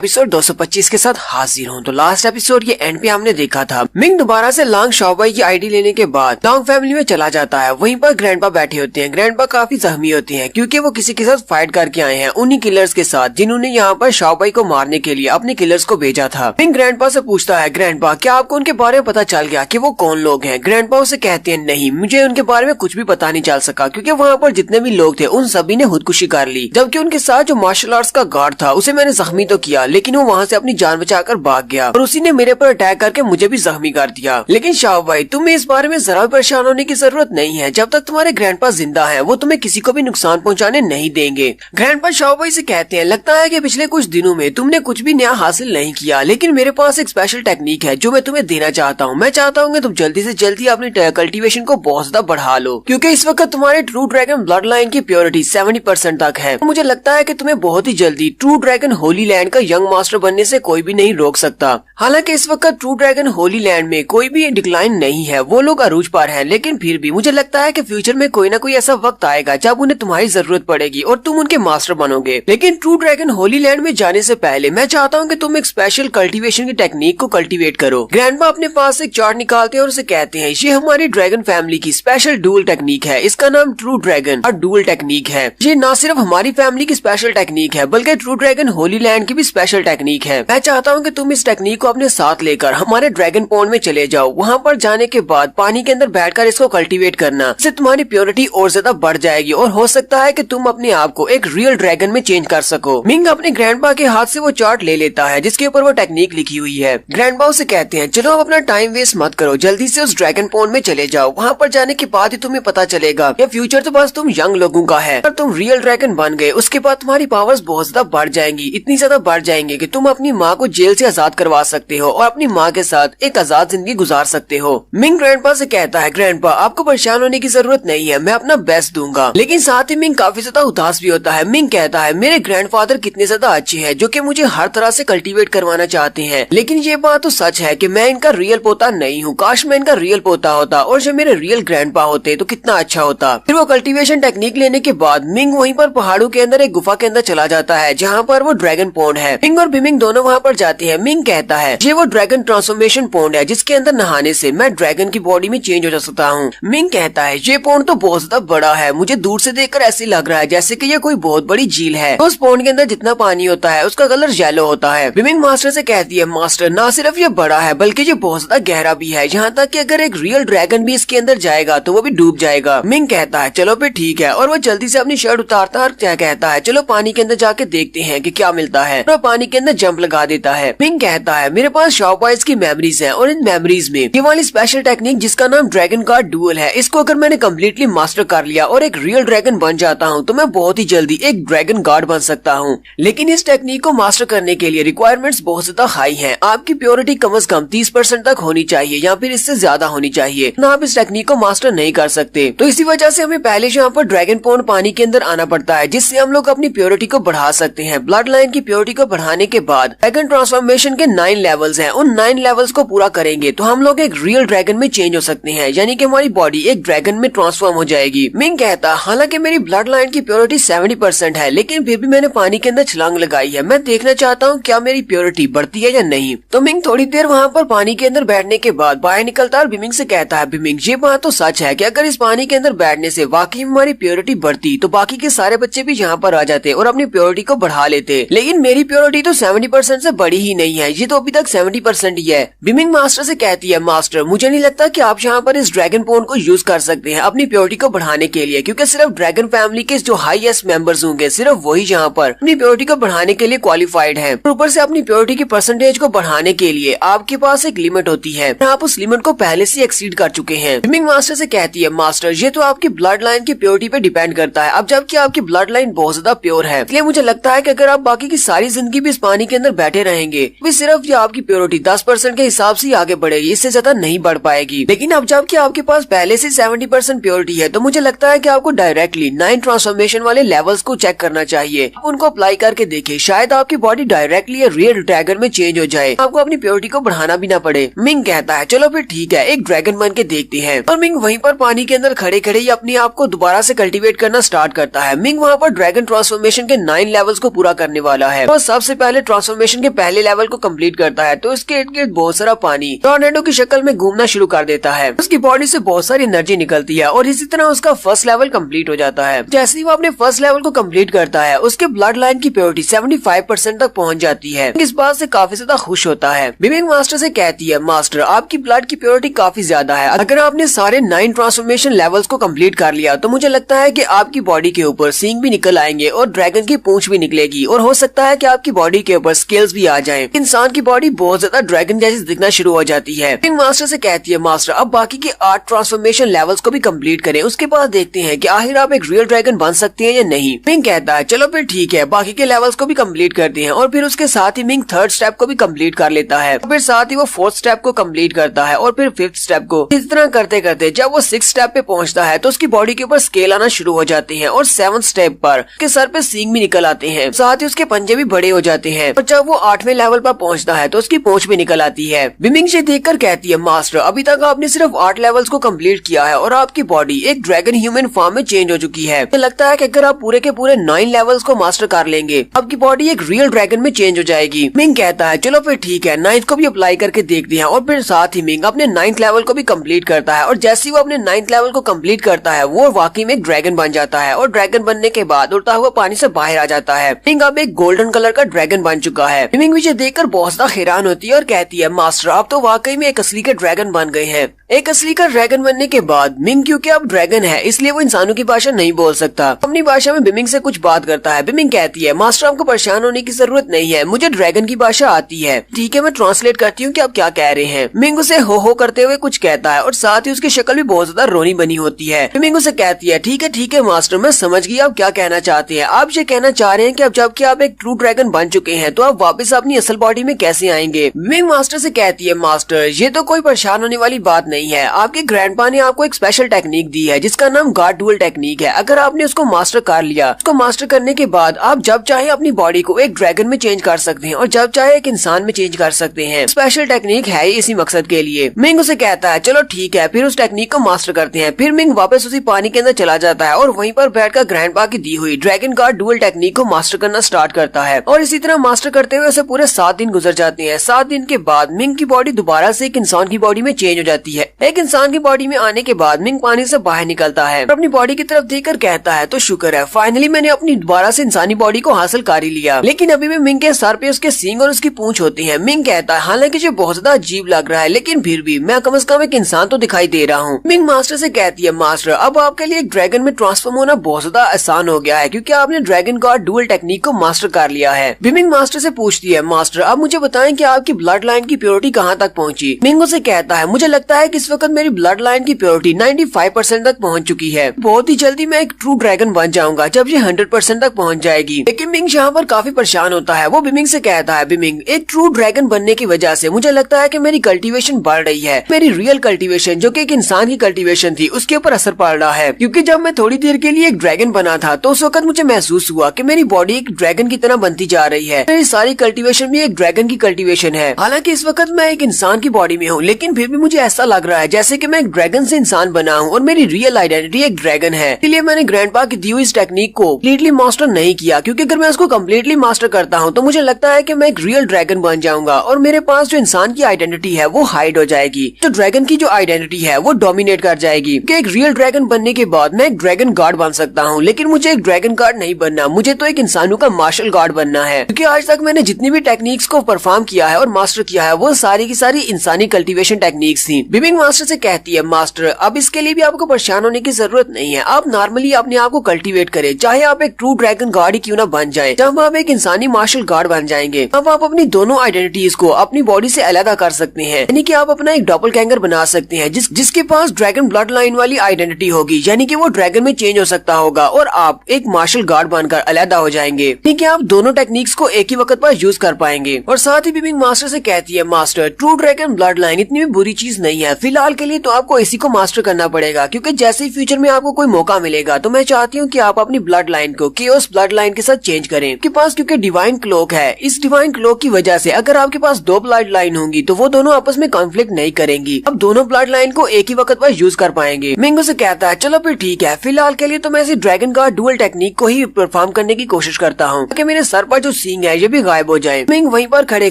Episode 225 के साथ हाजिर हूँ। तो लास्ट एपिसोड के एंड पे हमने देखा था मिंग दोबारा से लांग शाओबाई की आईडी लेने के बाद लांग फैमिली में चला जाता है। वहीं पर ग्रैंडपा बैठे होते हैं। ग्रैंडपा काफी जख्मी होते हैं क्योंकि वो किसी के साथ फाइट करके आए हैं, उन्हीं किलर्स के साथ जिन्होंने यहाँ पर शाओबाई को मारने के लिए अपने किलर्स को भेजा था। मिंग ग्रैंडपा से पूछता है, ग्रैंडपा क्या आपको उनके बारे में पता चल गया कि वो कौन लोग हैं? ग्रैंडपा उसे कहते हैं, नहीं मुझे उनके बारे में कुछ भी पता नहीं चल सका क्योंकि वहाँ पर जितने भी लोग थे उन सभी ने खुदकुशी कर ली, जबकि उनके साथ जो मार्शल आर्ट्स का गार्ड था उसे मैंने जख्मी तो किया लेकिन वो वहाँ से अपनी जान बचाकर भाग गया और उसी ने मेरे पर अटैक करके मुझे भी जख्मी कर दिया। लेकिन शाओबाई तुम्हें इस बारे में जरा भी परेशान होने की जरूरत नहीं है, जब तक तुम्हारे ग्रैंडपा जिंदा हैं वो तुम्हें किसी को भी नुकसान पहुंचाने नहीं देंगे। ग्रैंडपा शाओबाई से कहते हैं, लगता है कि पिछले कुछ दिनों में तुमने कुछ भी नया हासिल नहीं किया, लेकिन मेरे पास एक स्पेशल टेक्निक है जो मैं तुम्हें देना चाहता हूँ। मैं चाहता हूँ कि तुम जल्दी से जल्दी अपनी कल्टीवेशन को बहुत ज्यादा बढ़ा लो क्योंकि इस वक्त तुम्हारे ट्रू ड्रैगन ब्लड लाइन की प्योरिटी 70% तक है। मुझे लगता है कि तुम्हें बहुत ही जल्दी ट्रू ड्रैगन होली लैंड का यंग मास्टर बनने से कोई भी नहीं रोक सकता। हालांकि इस वक्त ट्रू ड्रैगन होली लैंड में कोई भी डिक्लाइन नहीं है, वो लोग अरूज पर हैं, लेकिन फिर भी मुझे लगता है कि फ्यूचर में कोई ना कोई ऐसा वक्त आएगा जब उन्हें तुम्हारी जरूरत पड़ेगी और तुम उनके मास्टर बनोगे। लेकिन ट्रू ड्रैगन होली लैंड में जाने से पहले मैं चाहता हूँ कि तुम एक स्पेशल कल्टीवेशन की टेक्निक को कल्टीवेट करो। ग्रैंडपा अपने पास एक चार्ट निकालते हैं और उसे कहते हैं, ये हमारी ड्रैगन फैमिली की स्पेशल डुअल टेक्निक है, इसका नाम ट्रू ड्रैगन और डुअल टेक्निक है। ये न सिर्फ हमारी फैमिली की स्पेशल टेक्निक है बल्कि ट्रू ड्रैगन होली लैंड की भी स्पेशल टेक्निक है। मैं चाहता हूँ कि तुम इस टेक्निक को अपने साथ लेकर हमारे ड्रैगन पॉन्ड में चले जाओ। वहाँ पर जाने के बाद पानी के अंदर बैठकर इसको कल्टीवेट करना, इससे तुम्हारी प्योरिटी और ज्यादा बढ़ जाएगी और हो सकता है कि तुम अपने आप को एक रियल ड्रैगन में चेंज कर सको। मिंग अपने ग्रैंडपा के हाथ से वो चार्ट ले लेता है जिसके ऊपर वो टेक्निक लिखी हुई है। ग्रैंडपा उसे कहते हैं, चलो अब अपना टाइम वेस्ट मत करो, जल्दी से उस ड्रैगन पॉन्ड में चले जाओ। वहाँ पर जाने के बाद ही तुम्हें पता चलेगा कि फ्यूचर तो बस तुम यंग लोगों का है। अगर तुम रियल ड्रैगन बन गए उसके बाद तुम्हारी पावर्स बहुत ज्यादा बढ़ जाएंगी, इतनी ज्यादा बढ़ जाएंगे कि तुम अपनी माँ को जेल से आजाद करवा सकते हो और अपनी माँ के साथ एक आजाद जिंदगी गुजार सकते हो। मिंग ग्रैंडपा से कहता है, ग्रैंडपा आपको परेशान होने की जरूरत नहीं है, मैं अपना बेस्ट दूंगा। लेकिन साथ ही मिंग काफी ज्यादा उदास भी होता है। मिंग कहता है, मेरे ग्रैंडफादर कितने ज्यादा अच्छे हैं जो कि मुझे हर तरह से कल्टीवेट करवाना चाहते हैं, लेकिन ये बात तो सच है कि मैं इनका रियल पोता नहीं हूँ। काश मैं इनका रियल पोता होता और जो मेरे रियल ग्रैंडपा होते तो कितना अच्छा होता। फिर वो कल्टीवेशन टेक्निक लेने के बाद मिंग वहीं पर पहाड़ों के अंदर एक गुफा के अंदर चला जाता है जहाँ पर वो ड्रैगन पॉन्ड है। मिंग और बिमिंग दोनों वहाँ पर जाते हैं। मिंग कहता है, ये वो ड्रैगन ट्रांसफॉर्मेशन पॉन्ड है जिसके अंदर नहाने से मैं ड्रैगन की बॉडी में चेंज हो जा सकता हूँ। मिंग कहता है, ये पॉन्ड तो बहुत ज्यादा बड़ा है, मुझे दूर से देखकर ऐसे लग रहा है जैसे कि ये कोई बहुत बड़ी झील है। तो उस पॉन्ड के अंदर जितना पानी होता है उसका कलर येलो होता है। बिमिंग मास्टर से कहती है, मास्टर ना सिर्फ ये बड़ा है बल्कि ये बहुत ज्यादा गहरा भी है, यहाँ तक कि अगर एक रियल ड्रैगन भी इसके अंदर जाएगा तो वो भी डूब जाएगा। मिंग कहता है, चलो फिर ठीक है, और वो जल्दी से अपनी शर्ट उतारता और क्या कहता है, चलो पानी के अंदर जाके देखते हैं कि क्या मिलता है। वो पानी के अंदर जंप लगा देता है। मिंग कहता है, मेरे पास शाओबाइज की मेमोरीज है और इन मेमोरीज में ये वाली स्पेशल टेक्निक जिसका नाम ड्रैगन गार्ड डुअल है, इसको अगर मैंने कम्प्लीटली मास्टर कर लिया और एक रियल ड्रैगन बन जाता हूँ तो मैं बहुत ही जल्दी एक ड्रैगन गार्ड बन सकता हूँ। लेकिन इस टेक्निक को मास्टर करने के लिए रिक्वायरमेंट्स बहुत ज्यादा हाई हैं। आपकी प्योरिटी कम से कम 30% तक होनी चाहिए या फिर इससे ज्यादा होनी चाहिए, ना आप इस टेक्निक को मास्टर नहीं कर सकते। तो इसी वजह से हमें पहले यहाँ पर ड्रैगन पॉन्ड पानी के अंदर आना पड़ता है जिससे हम लोग अपनी प्योरिटी को बढ़ा सकते हैं। ब्लड लाइन की प्योरिटी को बढ़ाने के बाद ड्रैगन ट्रांसफॉर्मेशन के 9 लेवल्स हैं, उन 9 लेवल्स को पूरा करेंगे तो हम लोग एक रियल ड्रैगन में चेंज हो सकते हैं, यानी कि हमारी बॉडी एक ड्रैगन में ट्रांसफॉर्म हो जाएगी। मिंग कहता, हालांकि मेरी ब्लड लाइन की प्योरिटी 70% है लेकिन फिर भी मैंने पानी के अंदर छलांग लगाई है, मैं देखना चाहता हूँ क्या मेरी प्योरिटी बढ़ती है या नहीं। तो मिंग थोड़ी देर वहाँ पर पानी के अंदर बैठने के बाद बाहर निकलता है और बिमिंग से कहता है, बिमिंग ये बात तो सच है कि अगर इस पानी के अंदर बैठने से वाकई हमारी प्योरिटी बढ़ती तो बाकी के सारे बच्चे भी यहाँ पर आ जाते और अपनी प्योरिटी को बढ़ा लेते, लेकिन मेरी प्योरिटी तो 70% से बड़ी ही नहीं है, ये तो अभी तक 70% ही है। बिमिंग मास्टर से कहती है, मास्टर मुझे नहीं लगता कि आप यहाँ पर इस ड्रैगन पॉन्ड को यूज कर सकते हैं अपनी प्योरिटी को बढ़ाने के लिए, क्योंकि सिर्फ ड्रैगन फैमिली के जो हाईएस्ट मेंबर्स होंगे सिर्फ वही यहाँ पर अपनी प्योरिटी को बढ़ाने के लिए क्वालिफाइड है। ऊपर से अपनी प्योरिटी की परसेंटेज को बढ़ाने के लिए आपके पास एक लिमिट होती है, आप उस लिमिट को पहले से एक्सीड कर चुके हैं। बिमिंग मास्टर से कहती है, मास्टर ये तो आपकी ब्लड लाइन की प्योरिटी पे डिपेंड करता है, अब जबकि आपकी ब्लड लाइन बहुत ज्यादा प्योर है, इसलिए मुझे लगता है कि अगर आप बाकी की सारी जिंदगी भी इस पानी के अंदर बैठे रहेंगे तो सिर्फ ये आपकी प्योरिटी 10% के हिसाब से आगे बढ़ेगी, इससे ज्यादा नहीं बढ़ पाएगी। लेकिन अब जबकि आपके पास पहले से 70% प्योरिटी है तो मुझे लगता है कि आपको डायरेक्टली 9 ट्रांसफॉर्मेशन वाले लेवल्स को चेक करना चाहिए। आप उनको अप्लाई करके देखें, शायद आपकी बॉडी डायरेक्टली रियल ड्रैगन में चेंज हो जाए, आपको अपनी प्योरिटी को बढ़ाना भी ना पड़े। मिंग कहता है, चलो फिर ठीक है, एक ड्रैगन बन के देखते हैं। और मिंग वहीं पर पानी के अंदर खड़े खड़े ही अपने आप को दोबारा से कल्टीवेट करना स्टार्ट करता है। मिंग वहाँ पर ड्रैगन ट्रांसफॉर्मेशन के 9 लेवल्स को पूरा करने वाला है और सबसे सबसे पहले ट्रांसफॉर्मेशन के पहले लेवल को कंप्लीट करता है तो उसके इर्द गिर्द बहुत सारा पानी टॉर्नेडो की शक्ल में घूमना शुरू कर देता है। उसकी बॉडी से बहुत सारी एनर्जी निकलती है और इसी तरह उसका फर्स्ट लेवल कंप्लीट हो जाता है। जैसे ही वो अपने फर्स्ट लेवल को कंप्लीट करता है उसके ब्लड लाइन की प्योरिटी 75% तक पहुंच जाती है। इस बात से काफी ज्यादा खुश होता है। मिमिक मास्टर से कहती है, मास्टर आपकी ब्लड की प्योरिटी काफी ज्यादा है, अगर आपने सारे 9 ट्रांसफॉर्मेशन लेवल्स को कंप्लीट कर लिया तो मुझे लगता है कि आपकी बॉडी के ऊपर सींग भी निकल आएंगे और ड्रैगन की पूंछ भी निकलेगी और हो सकता है कि आपकी बॉडी के ऊपर स्केल्स भी आ जाएं। इंसान की बॉडी बहुत ज्यादा ड्रैगन जैसी दिखना शुरू हो जाती है। मिमिक मास्टर से कहती है, मास्टर अब बाकी के 8 ट्रांसफॉर्मेशन लेवल्स को भी कंप्लीट करें, उसके बाद देखते हैं कि आखिर आप एक रियल ड्रैगन बन सकते हैं या नहीं। मिंग कहता है, चलो फिर ठीक है, बाकी के लेवल्स को भी कंप्लीट करते हैं और फिर उसके साथ ही मिंग 3rd स्टेप को भी कंप्लीट कर लेता है। फिर साथ ही वो 4th स्टेप को कंप्लीट करता है और फिर 5th स्टेप को। इस तरह करते करते जब वो 6th स्टेप पे पहुंचता है तो उसकी बॉडी के ऊपर स्केल आना शुरू हो जाते हैं और 7th स्टेप पर उसके सर पे सींग भी निकल आते हैं, साथ ही उसके पंजे भी बड़े हो जाते हैं। और जब वो 8वें लेवल पर पहुंचता है तो उसकी पूंछ भी निकल आती है। मिमिंग से देखकर कहती है, मास्टर अभी तक आपने सिर्फ 8 लेवल्स को कंप्लीट किया है और आपकी बॉडी एक ड्रैगन ह्यूमन फॉर्म में चेंज हो चुकी है। मुझे लगता है कि अगर आप पूरे के पूरे 9 लेवल्स को मास्टर कर लेंगे आपकी बॉडी एक रियल ड्रैगन में चेंज हो जाएगी। मिंग कहता है, चलो फिर ठीक है, 9th को भी अप्लाई करके देखते हैं और फिर साथ ही मिंग अपने 9th लेवल को भी कंप्लीट करता है और जैसे ही वो अपने 9th लेवल को कंप्लीट करता है वो वाकई में एक ड्रैगन बन जाता है और ड्रैगन बनने के बाद उड़ता हुआ पानी से बाहर आ जाता है। मिंग अब एक गोल्डन कलर का ड्रैगन बन चुका है। मिंग मुझे देखकर बहुत ज्यादा हैरान होती है और कहती है, मास्टर आप तो वाकई में एक असली के ड्रैगन बन गए हैं। एक असली का ड्रैगन बनने के बाद मिंग क्योंकि अब ड्रैगन है इसलिए वो इंसानों की भाषा नहीं बोल सकता, अपनी भाषा में बिमिंग से कुछ बात करता है। बिमिंग कहती है, मास्टर आपको परेशान होने की जरूरत नहीं है, मुझे ड्रैगन की भाषा आती है। ठीक है, मैं ट्रांसलेट करती हूँ कि आप क्या कह रहे हैं। मिंग उसे हो करते हुए कुछ कहता है और साथ ही उसकी शक्ल भी बहुत ज्यादा रोनी बनी होती है। बिमिंग उसे कहती है, ठीक है मास्टर, मैं समझ गई आप क्या कहना चाहते हैं। आप ये कहना चाह रहे हैं कि अब जबकि आप एक ट्रू ड्रैगन बन चुके हैं तो आप वापस अपनी असल बॉडी में कैसे आएंगे। बिमिंग मास्टर से कहती है, मास्टर ये तो कोई परेशान होने वाली बात नहीं है, आपके ग्रैंडपा ने आपको एक स्पेशल टेक्निक दी है जिसका नाम गॉड डुअल टेक्निक है। अगर आपने उसको मास्टर कर लिया, उसको मास्टर करने के बाद आप जब चाहे अपनी बॉडी को एक ड्रैगन में चेंज कर सकते हैं और जब चाहे एक इंसान में चेंज कर सकते हैं। स्पेशल टेक्निक है इसी मकसद के लिए। मिंग उसे कहता है, चलो ठीक है, फिर उस टेक्निक को मास्टर करते हैं। फिर मिंग वापस उसी पानी के अंदर चला जाता है और वहीं पर बैठकर ग्रैंडपा की दी हुई ड्रैगन गॉड डुअल टेक्निक को मास्टर करना स्टार्ट करता है और इसी तरह मास्टर करते हुए उसे पूरे 7 दिन गुजर जाते हैं। 7 दिन के बाद मिंग की बॉडी दोबारा से एक इंसान की बॉडी में चेंज हो जाती है। एक इंसान की बॉडी में आने के बाद मिंग पानी से बाहर निकलता है और अपनी बॉडी की तरफ देखकर कहता है, तो शुक्र है, फाइनली मैंने अपनी दोबारा से इंसानी बॉडी को हासिल कर ही लिया। लेकिन अभी भी मिंग के सर पे उसके सींग और उसकी पूंछ होती है। मिंग कहता है, हालांकि जो बहुत ज्यादा अजीब लग रहा है लेकिन फिर भी मैं कम से कम एक इंसान तो दिखाई दे रहा हूँ। मिंग मास्टर से कहती है, मास्टर अब आपके लिए एक ड्रैगन में ट्रांसफॉर्म होना बहुत ज्यादा आसान हो गया है क्योंकि आपने ड्रैगन गॉड डुअल टेक्निक को मास्टर कर लिया है। मिंग मास्टर से पूछती है, मास्टर अब मुझे बताएं कि आपकी ब्लड लाइन की प्योरिटी कहाँ तक पहुँची। मिंग उसे कहता है, मुझे लगता है कि इस वक्त मेरी ब्लड लाइन की प्योरिटी 95% तक पहुँच चुकी है। बहुत ही जल्दी मैं एक ट्रू ड्रैगन बन जाऊंगा जब ये 100% तक पहुँच जाएगी। लेकिन मिंग यहाँ पर काफी परेशान होता है। वो बिमिंग से कहता है, बिमिंग एक ट्रू ड्रैगन बनने की वजह से मुझे लगता है कि मेरी कल्टीवेशन बढ़ रही है। मेरी रियल कल्टीवेशन जो कि एक इंसान की कल्टीवेशन थी उसके ऊपर असर पड़ रहा है क्योंकि जब मैं थोड़ी देर के लिए एक ड्रैगन बना था तो उस वक्त मुझे महसूस हुआ कि मेरी बॉडी एक ड्रैगन की तरह बनती जा रही है। मेरी सारी कल्टीवेशन भी एक ड्रैगन की कल्टीवेशन है। हालांकि इस वक्त मैं एक इंसान की बॉडी में हूँ लेकिन फिर भी मुझे ऐसा लग रहा है जैसे कि मैं एक ड्रैगन से इंसान बना हूँ और मेरी रियल आइडेंटिटी एक ड्रैगन है। इसलिए मैंने ग्रैंडपा की दी हुई इस टेक्निक को कम्प्लीटली मास्टर नहीं किया क्योंकि अगर मैं उसको कम्प्लीटली मास्टर करता हूँ तो मुझे लगता है कि मैं एक रियल ड्रैगन बन जाऊंगा और मेरे पास जो इंसान की आइडेंटिटी है वो हाइड हो जाएगी। तो ड्रैगन की जो आइडेंटिटी है वो डोमिनेट कर जाएगी कि एक रियल ड्रैगन बनने के बाद मैं एक ड्रैगन गॉड बन सकता हूँ। लेकिन मुझे एक ड्रैगन गॉड नहीं बनना, मुझे तो एक इंसानों का मार्शल गॉड बनना है क्योंकि आज तक मैंने जितनी भी टेक्निक्स को परफॉर्म किया है और मास्टर किया है वो सारी की सारी इंसानी कल्टीवेशन टेक्निक्स थी। बिमिंग मास्टर से कहती है, मास्टर अब इसके लिए भी आपको परेशान होने की जरूरत नहीं है, आप नॉर्मली अपने आप को कल्टीवेट करें, चाहे आप एक ट्रू ड्रैगन गॉड ही क्यों ना बन जाए। जब आप एक इंसानी मार्शल गॉड बन जाएंगे अब आप अपनी दोनों आइडेंटिटीज को अपनी बॉडी से अलग कर सकते हैं, यानी कि आप अपना एक डॉपलगैंगर बना सकते हैं जिसके पास ड्रैगन ब्लड लाइन वाली आइडेंटिटी होगी, यानी कि वो ड्रैगन में चेंज हो सकता होगा और आप एक मार्शल गॉड बनकर अलग हो जाएंगे, यानी कि आप दोनों टेक्निक्स को एक ही वक्त पर यूज कर पाएंगे। और साथ ही बिमिंग मास्टर से कहती है, master true dragon blood line इतनी भी बुरी चीज नहीं है, फिलहाल के लिए तो आपको इसी को मास्टर करना पड़ेगा क्योंकि जैसे ही फ्यूचर में आपको कोई मौका मिलेगा तो मैं चाहती हूँ कि आप अपनी ब्लड लाइन को केओस ब्लड लाइन के साथ चेंज करें। आपके पास क्योंकि डिवाइन क्लोक है, इस डिवाइन क्लोक की वजह से अगर आपके पास दो ब्लड लाइन होंगी तो वो दोनों आपस में कॉन्फ्लिक्ट नहीं करेंगी, अब दोनों ब्लड लाइन को एक ही वक्त पर यूज कर पाएंगे। मिंगो से कहता है, चलो फिर ठीक है, फिलहाल के लिए तो मैं इसी ड्रैगन गॉड डुअल टेक्निक को ही परफॉर्म करने की कोशिश करता हूँ कि मेरे सर पर जो सींग है ये भी गायब हो जाए। मिंग वहीं पर खड़े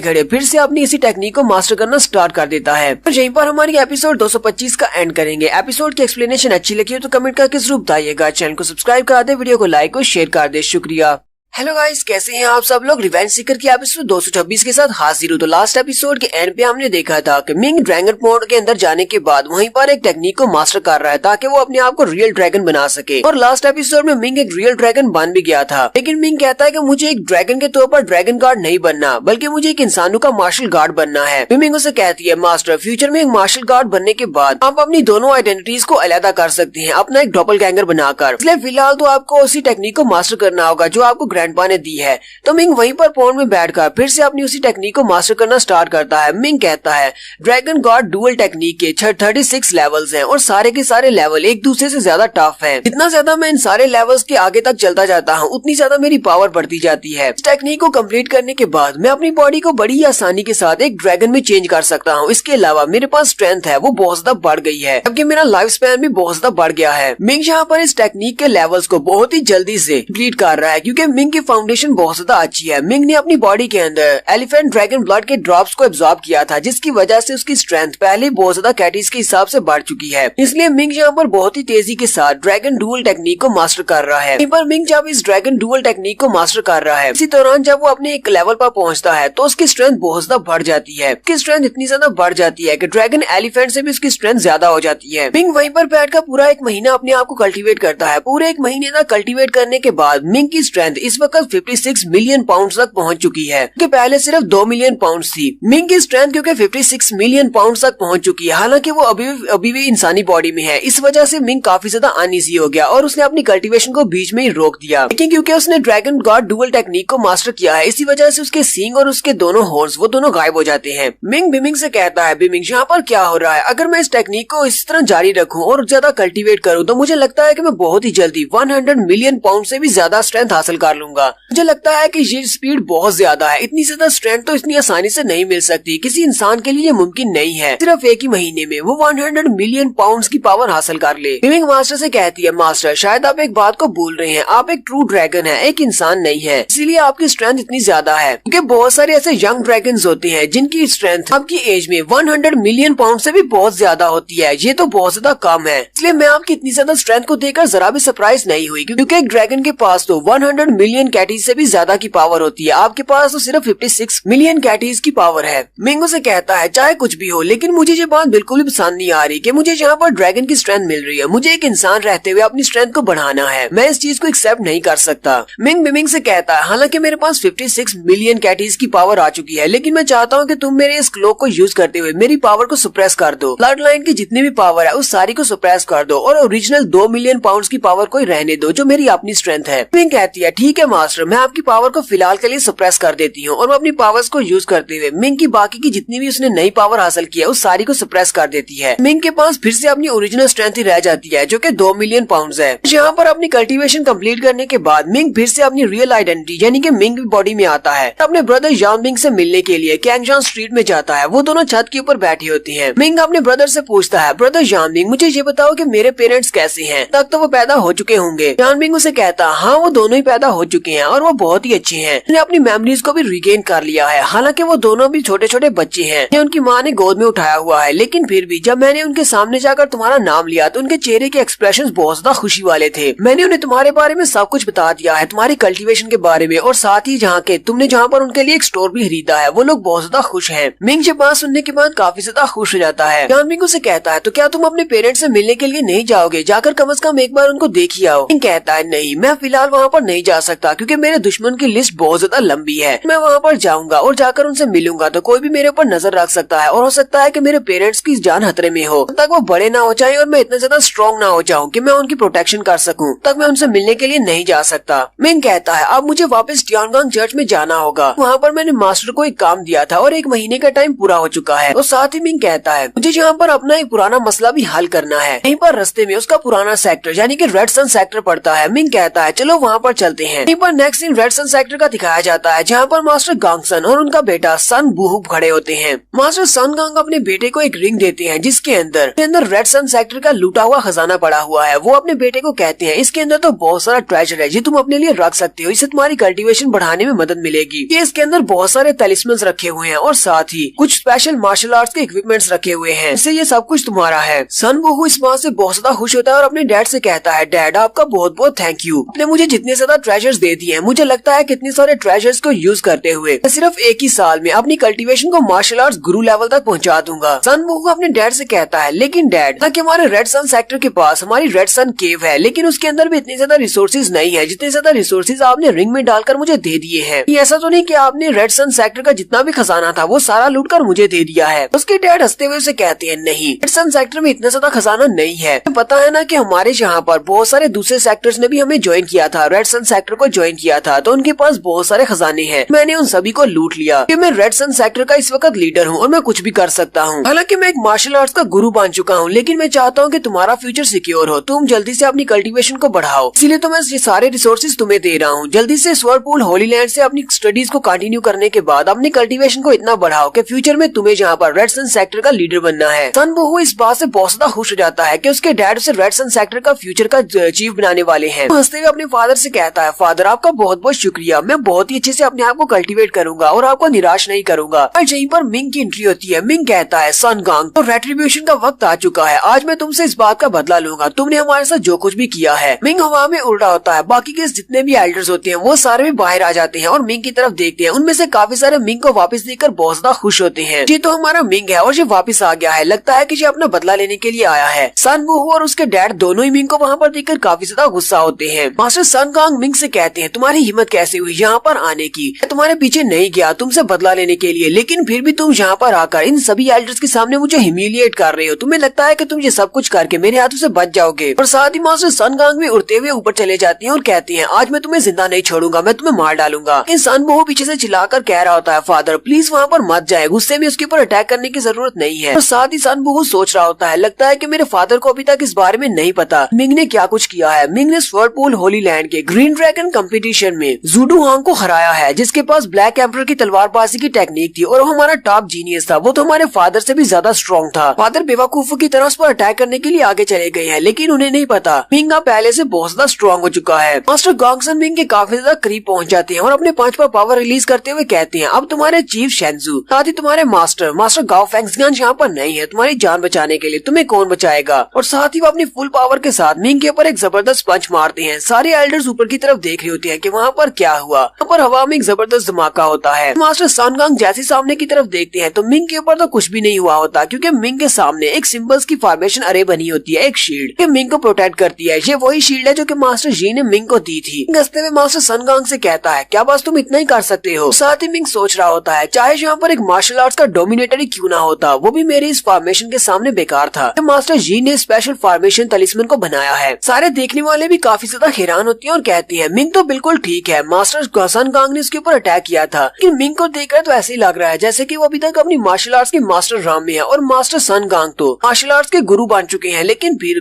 खड़े फिर से अपनी इसी टेक्निक को मास्टर करना स्टार्ट कर देता है। और यहीं पर हमारी एपिसोड 225 का एंड करेंगे। एपिसोड की एक्सप्लेनेशन अच्छी लगी हो तो कमेंट करके जरूर बताइएगा। चैनल को सब्सक्राइब कर दे, वीडियो को लाइक और शेयर कर दे। शुक्रिया। हेलो गाइस, कैसे हैं आप सब लोग। रिवेंज सीकर की एपिसोड 226 के साथ हाजिर हूं। तो लास्ट एपिसोड के एंड पे हमने देखा था कि मिंग ड्रैगन मोड के अंदर जाने के बाद वहीं पर एक टेक्निक को मास्टर कर रहा है ताकि वो अपने आप को रियल ड्रैगन बना सके। और लास्ट एपिसोड में मिंग एक रियल ड्रैगन बन भी गया था, लेकिन मिंग कहता है कि मुझे एक ड्रैगन के तौर पर ड्रैगन गार्ड नहीं बनना, बल्कि मुझे एक इंसानों का मार्शल गार्ड बनना है। मिंग उसे कहती है, मास्टर फ्यूचर में एक मार्शल गार्ड बनने के बाद आप अपनी दोनों आइडेंटिटीज को अलग कर सकते हैं अपना एक डॉपलगैंगर बनाकर। इसलिए फिलहाल तो आपको उसी टेक्निक को मास्टर करना होगा जो आपको ग्रैंडपा ने दी है। तो मिंग वहीं पर पॉन्ड में बैठकर फिर से अपनी उसी टेक्निक को मास्टर करना स्टार्ट करता है। मिंग कहता है ड्रैगन गॉड डुअल टेक्निक के 36 लेवल्स हैं और सारे के सारे लेवल एक दूसरे से ज्यादा टफ हैं। जितना ज्यादा मैं इन सारे लेवल्स के आगे तक चलता जाता हूँ उतनी ज्यादा मेरी पावर बढ़ती जाती है। इस टेक्निक को कंप्लीट करने के बाद मैं अपनी बॉडी को बड़ी आसानी के साथ एक ड्रैगन में चेंज कर सकता हूँ। इसके अलावा मेरे पास स्ट्रेंथ है वो बहुत ज्यादा बढ़ गई है, जबकि मेरा लाइफ स्पैन भी बहुत ज्यादा बढ़ गया है। मिंग यहाँ पर इस टेक्निक के लेवल्स को बहुत ही जल्दी से कंप्लीट कर रहा है क्योंकि मिंग की फाउंडेशन बहुत ज्यादा अच्छी है। मिंग ने अपनी बॉडी के अंदर एलिफेंट ड्रैगन ब्लड के ड्रॉप्स को एब्जॉर्ब किया था, जिसकी वजह से उसकी स्ट्रेंथ पहले बहुत ज्यादा कैटीज के हिसाब से बढ़ चुकी है। इसलिए मिंग यहाँ पर बहुत ही तेजी के साथ ड्रैगन डुअल टेक्निक को मास्टर कर रहा है। पर मिंग जब इस ड्रैगन डुअल टेक्निक को मास्टर कर रहा है, इसी दौरान जब वो अपने एक लेवल पर पहुंचता है तो उसकी स्ट्रेंथ बहुत ज्यादा बढ़ जाती है। उसकी स्ट्रेंथ इतनी ज्यादा बढ़ जाती है कि ड्रैगन एलिफेंट से भी उसकी स्ट्रेंथ ज्यादा हो जाती है। मिंग वहीं पर बैठकर पूरा एक महीना अपने आप को कल्टीवेट करता है। पूरे एक महीने तक कल्टीवेट करने के बाद मिंग की स्ट्रेंथ इस वक्त 56 मिलियन पाउंड तक पहुंच चुकी है, कि पहले सिर्फ 2 मिलियन पाउंड थी। मिंग की स्ट्रेंथ क्योंकि 56 मिलियन पाउंड तक पहुंच चुकी है, हालांकि वो अभी भी इंसानी बॉडी में है। इस वजह से मिंग काफी ज्यादा अनईजी हो गया और उसने अपनी कल्टीवेशन को बीच में ही रोक दिया। लेकिन क्योंकि उसने ड्रैगन गॉड डुअल टेक्निक को मास्टर किया है, इसी वजह से उसके सींग और उसके दोनों हॉर्न्स वो दोनों गायब हो जाते हैं। मिंग बिमिंग से कहता है, बिमिंग यहाँ पर क्या हो रहा है, अगर मैं इस टेक्निक को इस तरह जारी रखूं और ज्यादा कल्टीवेट करूं तो मुझे लगता है कि मैं बहुत ही जल्दी 100 मिलियन पाउंड से भी ज्यादा स्ट्रेंथ हासिल कर लूंगा। मुझे लगता है कि ये स्पीड बहुत ज्यादा है, इतनी ज्यादा स्ट्रेंथ तो इतनी आसानी से नहीं मिल सकती, किसी इंसान के लिए ये मुमकिन नहीं है सिर्फ एक ही महीने में वो 100 मिलियन पाउंड्स की पावर हासिल कर ले। मिंग मास्टर से कहती है, मास्टर शायद आप एक बात को भूल रहे हैं, आप एक ट्रू ड्रैगन है, एक इंसान नहीं है, इसीलिए आपकी स्ट्रेंथ इतनी ज्यादा है। क्योंकि बहुत सारे ऐसे यंग ड्रैगन होते हैं जिनकी स्ट्रेंथ आपकी एज में 100 मिलियन पाउंड से भी बहुत ज्यादा होती है, ये तो बहुत ज्यादा कम है। इसलिए मैं आपकी इतनी ज्यादा स्ट्रेंथ को देखकर जरा भी सरप्राइज नहीं हुई, क्योंकि एक ड्रैगन के पास तो 100 मिलियन कैटीज से भी ज्यादा की पावर होती है, आपके पास तो सिर्फ 56 मिलियन कैटीज की पावर है। मिंग से कहता है, चाहे कुछ भी हो लेकिन मुझे ये बात बिल्कुल भी पसंद नहीं आ रही कि मुझे यहाँ पर ड्रैगन की स्ट्रेंथ मिल रही है, मुझे एक इंसान रहते हुए अपनी स्ट्रेंथ को बढ़ाना है, मैं इस चीज को एक्सेप्ट नहीं कर सकता। मिंग बिमिंग से कहता है, हालांकि मेरे पास 56 मिलियन कैटीज की पावर आ चुकी है, लेकिन मैं चाहता हूँ कि तुम मेरे इस क्लोक को यूज करते हुए मेरी पावर को सप्रेस कर दो, ब्लड लाइन की जितनी भी पावर है उस सारी को सप्रेस कर दो और ओरिजिनल 2 मिलियन पाउंड की पावर को ही रहने दो जो मेरी अपनी स्ट्रेंथ है। मिंग कहती है, ठीक है मास्टर, मैं आपकी पावर को फिलहाल के लिए सप्रेस कर देती हूँ और मैं अपनी पावर्स को यूज करते हुए मिंग की बाकी की जितनी भी उसने नई पावर हासिल की है उस सारी को सप्रेस कर देती है। मिंग के पास फिर से अपनी ओरिजिनल स्ट्रेंथ ही रह जाती है जो कि 2 मिलियन पाउंड्स है। यहाँ पर अपनी कल्टीवेशन कंप्लीट करने के बाद मिंग फिर से अपनी रियल आइडेंटिटी यानी कि मिंग बॉडी में आता है। अपने ब्रदर यान मिंग से मिलने के लिए कैंगजान स्ट्रीट में जाता है। वो दोनों छत के ऊपर बैठी होती है। मिंग अपने ब्रदर से पूछता है, ब्रदर यान मिंग, मुझे ये बताओ कि मेरे पेरेंट्स कैसे हैं, तक तो वो पैदा हो चुके होंगे। यान मिंग उसे कहता, हाँ वो दोनों ही पैदा हो चुके हैं और वो बहुत ही अच्छे हैं, उन्हें अपनी मेमोरीज को भी रिगेन कर लिया है। हालांकि वो दोनों भी छोटे छोटे बच्चे हैं, उनकी माँ ने गोद में उठाया हुआ है, लेकिन फिर भी जब मैंने उनके सामने जाकर तुम्हारा नाम लिया तो उनके चेहरे के एक्सप्रेशंस बहुत ज्यादा खुशी वाले थे। मैंने उन्हें तुम्हारे बारे में सब कुछ बता दिया है, तुम्हारी कल्टीवेशन के बारे में, और साथ ही तुमने जहाँ पर उनके लिए एक स्टोर भी खरीदा है, वो लोग बहुत ज्यादा खुश हैं। मिंग ये बात सुनने के बाद काफी ज्यादा खुश हो जाता है। यान मिंग उसे कहता है, तो क्या तुम अपने पेरेंट्स से मिलने के लिए नहीं जाओगे, जाकर कम से कम एक बार उनको देख ही आओ। मिंग कहता है, नहीं मैं फिलहाल वहाँ पर नहीं जा सकता क्योंकि मेरे दुश्मन की लिस्ट बहुत ज्यादा लंबी है। मैं वहाँ पर जाऊंगा और जाकर उनसे मिलूंगा तो कोई भी मेरे ऊपर नजर रख सकता है और हो सकता है कि मेरे पेरेंट्स की जान खतरे में हो। तब तक वो बड़े ना हो जाए और मैं इतना ज्यादा स्ट्रॉन्ग ना हो जाऊं कि मैं उनकी प्रोटेक्शन कर सकूं, तक मैं उनसे मिलने के लिए नहीं जा सकता। मिंग कहता है, अब मुझे वापस टियानगांग चर्च में जाना होगा, वहाँ पर मैंने मास्टर को एक काम दिया था और 1 महीने का टाइम पूरा हो चुका है। और साथ ही मिंग कहता है, मुझे यहाँ पर अपना एक पुराना मसला भी हल करना है। यहीं पर रास्ते में उसका पुराना सेक्टर यानी कि रेड सन सेक्टर पड़ता है। मिंग कहता है, चलो वहाँ पर चलते हैं। यहीं पर next scene red sun sector का दिखाया जाता है, जहाँ पर मास्टर गांगसन और उनका बेटा सन बूहू खड़े होते हैं। मास्टर सन गांग अपने बेटे को एक रिंग देते हैं जिसके अंदर रेड सन सेक्टर का लूटा हुआ खजाना पड़ा हुआ है। वो अपने बेटे को कहते हैं इसके अंदर तो बहुत सारा ट्रेजर है, ये तुम अपने लिए रख सकते हो, इससे तुम्हारी कल्टीवेशन बढ़ाने में मदद मिलेगी। ये इसके अंदर बहुत सारे तलिस्मन्स रखे हुए हैं और साथ ही कुछ स्पेशल मार्शल आर्ट्स के इक्विपमेंट्स रखे हुए हैं, इससे ये सब कुछ तुम्हारा है। सन बूहू इस बात से बहुत ज्यादा खुश होता है और अपने डैड से कहता है, डैड आपका बहुत बहुत थैंक यू, आपने मुझे जितने ज्यादा ट्रेजर्स दे दिए हैं। मुझे लगता है कितने सारे ट्रेजर्स को यूज करते हुए सिर्फ एक ही साल में अपनी कल्टीवेशन को मार्शल आर्ट्स गुरु लेवल तक पहुंचा दूंगा। सन बूहू अपने डैड से कहता है, लेकिन डैड ताकि हमारे रेड सन सेक्टर के पास हमारी रेड सन केव है, लेकिन उसके अंदर भी इतनी ज्यादा रिसोर्सेज नहीं है जितने ज्यादा रिसोर्सेज आपने रिंग में डालकर मुझे दे दिए हैं। ऐसा तो नहीं कि आपने रेड सन सेक्टर का जितना भी खजाना था वो सारा लूट कर मुझे दे दिया है। उसके डैड हंसते हुए उसे कहते हैं, नहीं, रेड सन सेक्टर में इतना ज्यादा खजाना नहीं है। पता है ना कि हमारे यहाँ पर बहुत सारे दूसरे सेक्टर्स ने भी हमें ज्वाइन किया था, रेड सन सेक्टर को ज्वाइन किया था, तो उनके पास बहुत सारे खजाने हैं। मैंने उन सभी को लूट लिया। मैं रेड सन सेक्टर का इस वक्त लीडर हूँ और मैं कुछ भी कर सकता हूँ। हालांकि मैं एक मार्शल आर्ट्स का गुरु बन चुका हूँ, लेकिन मैं चाहता हूँ कि तुम्हारा फ्यूचर सिक्योर हो, तुम जल्दी से अपनी कल्टीवेशन को बढ़ाओ, इसीलिए तो मैं ये सारे रिसोर्सेज तुम्हें दे रहा हूँ। जल्दी से स्वर्पूल होली लैंड से अपनी स्टडीज को कंटिन्यू करने के बाद अपनी कल्टीवेशन को इतना बढ़ाओ कि फ्यूचर में तुम्हें जहाँ पर रेड सन सेक्टर का लीडर बनना है। सन बूहू इस बात से बहुत ज्यादा खुश हो जाता है कि उसके डैड उसे रेड सन सेक्टर का फ्यूचर का चीफ बनाने वाले हैं। हंसते हुए अपने फादर से कहता है, फादर आपका बहुत बहुत शुक्रिया, मैं बहुत ही अच्छे से अपने आप को कल्टीवेट करूंगा और आपको निराश नहीं करूंगा। और यहीं पर मिंग की एंट्री होती है। मिंग कहता है, सन गांग तो रेट्रीब्यूशन का वक्त आ चुका है, आज मैं तुमसे इस बात का बदला लूंगा, तुमने हमारे साथ जो कुछ भी किया है। मिंग हवा में उड़ रहा होता है, बाकी के जितने भी एल्डर्स होते हैं वो सारे भी बाहर आ जाते हैं और मिंग की तरफ देखते हैं। उनमें से काफी सारे मिंग को वापस देखकर बहुत ज्यादा खुश होते हैं। ये तो हमारा मिंग है और ये वापस आ गया है, लगता है कि ये अपना बदला लेने के लिए आया है। सन बूहू और उसके डैड दोनों ही मिंग को वहाँ पर देखकर काफी ज्यादा गुस्सा होते हैं। मास्टर सन गांग मिंग से कहते हैं, तुम्हारी हिम्मत कैसे हुई यहाँ पर आने की? मैं तुम्हारे पीछे नहीं गया तुमसे बदला लेने के लिए, लेकिन फिर भी तुम यहाँ पर आकर इन सभी एल्डर्स के सामने मुझे ह्यूमिलिएट कर रहे हो। तुम्हें लगता है कि तुम ये सब कुछ करके मेरे हाथों से बच जाओगे? और साथ ही मास्टर सन गांग भी उड़ते हुए ऊपर चले जाती हैं और कहती हैं, आज मैं तुम्हें जिंदा नहीं छोड़ूंगा, मैं तुम्हें मार डालूंगा। सन बूहू पीछे से चिल्लाकर कह रहा होता है, फादर प्लीज वहाँ पर मत जाए, गुस्से में उसके ऊपर अटैक करने की जरूरत नहीं है। और साथ ही सन बूहू सोच रहा होता है, लगता है कि मेरे फादर को अभी तक इस बारे में नहीं पता मिंग ने क्या कुछ किया है। मिंग ने स्वर्पूल होली लैंड के ग्रीन ड्रैगन कंपटीशन में जूडू हांग को हराया है, जिसके पास ब्लैक एम्परर की तलवारबाजी की टेक्निक थी और वो हमारा टॉप जीनियस था। वो तो हमारे फादर से भी ज्यादा स्ट्रॉन्ग था। फादर बेवकूफों की तरह उस पर अटैक करने के लिए आगे चले गए हैं, लेकिन उन्हें नहीं पता मिंग पहले से बहुत ज्यादा स्ट्रॉन्ग हो चुका है। मास्टर गांगसन मिंग के काफी ज्यादा करीब पहुंच जाते हैं और अपने 5 पर पावर रिलीज करते हुए कहते हैं, अब तुम्हारे चीफ शेंजू साथ ही तुम्हारे मास्टर गाओ फेंग्सगान यहाँ पर नहीं है, तुम्हारी जान बचाने के लिए तुम्हें कौन बचाएगा? और साथ ही वो अपनी फुल पावर के साथ मिंग के ऊपर एक जबरदस्त पंच मारते हैं। सारे एल्डर्स ऊपर की तरफ देख रहे होते हैं कि वहाँ पर क्या हुआ। वहाँ पर हवा में एक जबरदस्त धमाका होता है। मास्टर सन गांग जैसे सामने की तरफ देखते हैं तो मिंग के ऊपर तो कुछ भी नहीं हुआ होता, क्योंकि मिंग के सामने एक सिंबल्स की फॉर्मेशन अरे बनी होती है, एक शील्ड कि मिंग को प्रोटेक्ट करती है। ये वही शील्ड है जो कि मास्टर जी ने मिंग को दी थी। हंसते हुए मास्टर सन गांग से कहता है, क्या बस तुम इतना ही कर सकते हो? साथ ही मिंग सोच रहा होता है, चाहे यहाँ पर एक मार्शल आर्ट्स का डोमिनेटर ही क्यों ना होता, वो भी मेरे इस फॉर्मेशन के सामने बेकार था। मास्टर जी ने स्पेशल फॉर्मेशन तलिस्मन को बनाया है। सारे देखने वाले भी काफी ज्यादा हैरान होती हैं और कहती हैं, मिंग तो बिल्कुल ठीक है, मास्टर सन गांग ने उसके ऊपर अटैक किया था, लेकिन मिंग को देखकर तो ऐसे ही लग रहा है जैसे कि वो अभी तक अपनी मार्शल आर्ट्स के मास्टर राम में है और मास्टर सन गांग तो मार्शल आर्ट्स के गुरु बन चुके हैं, लेकिन फिर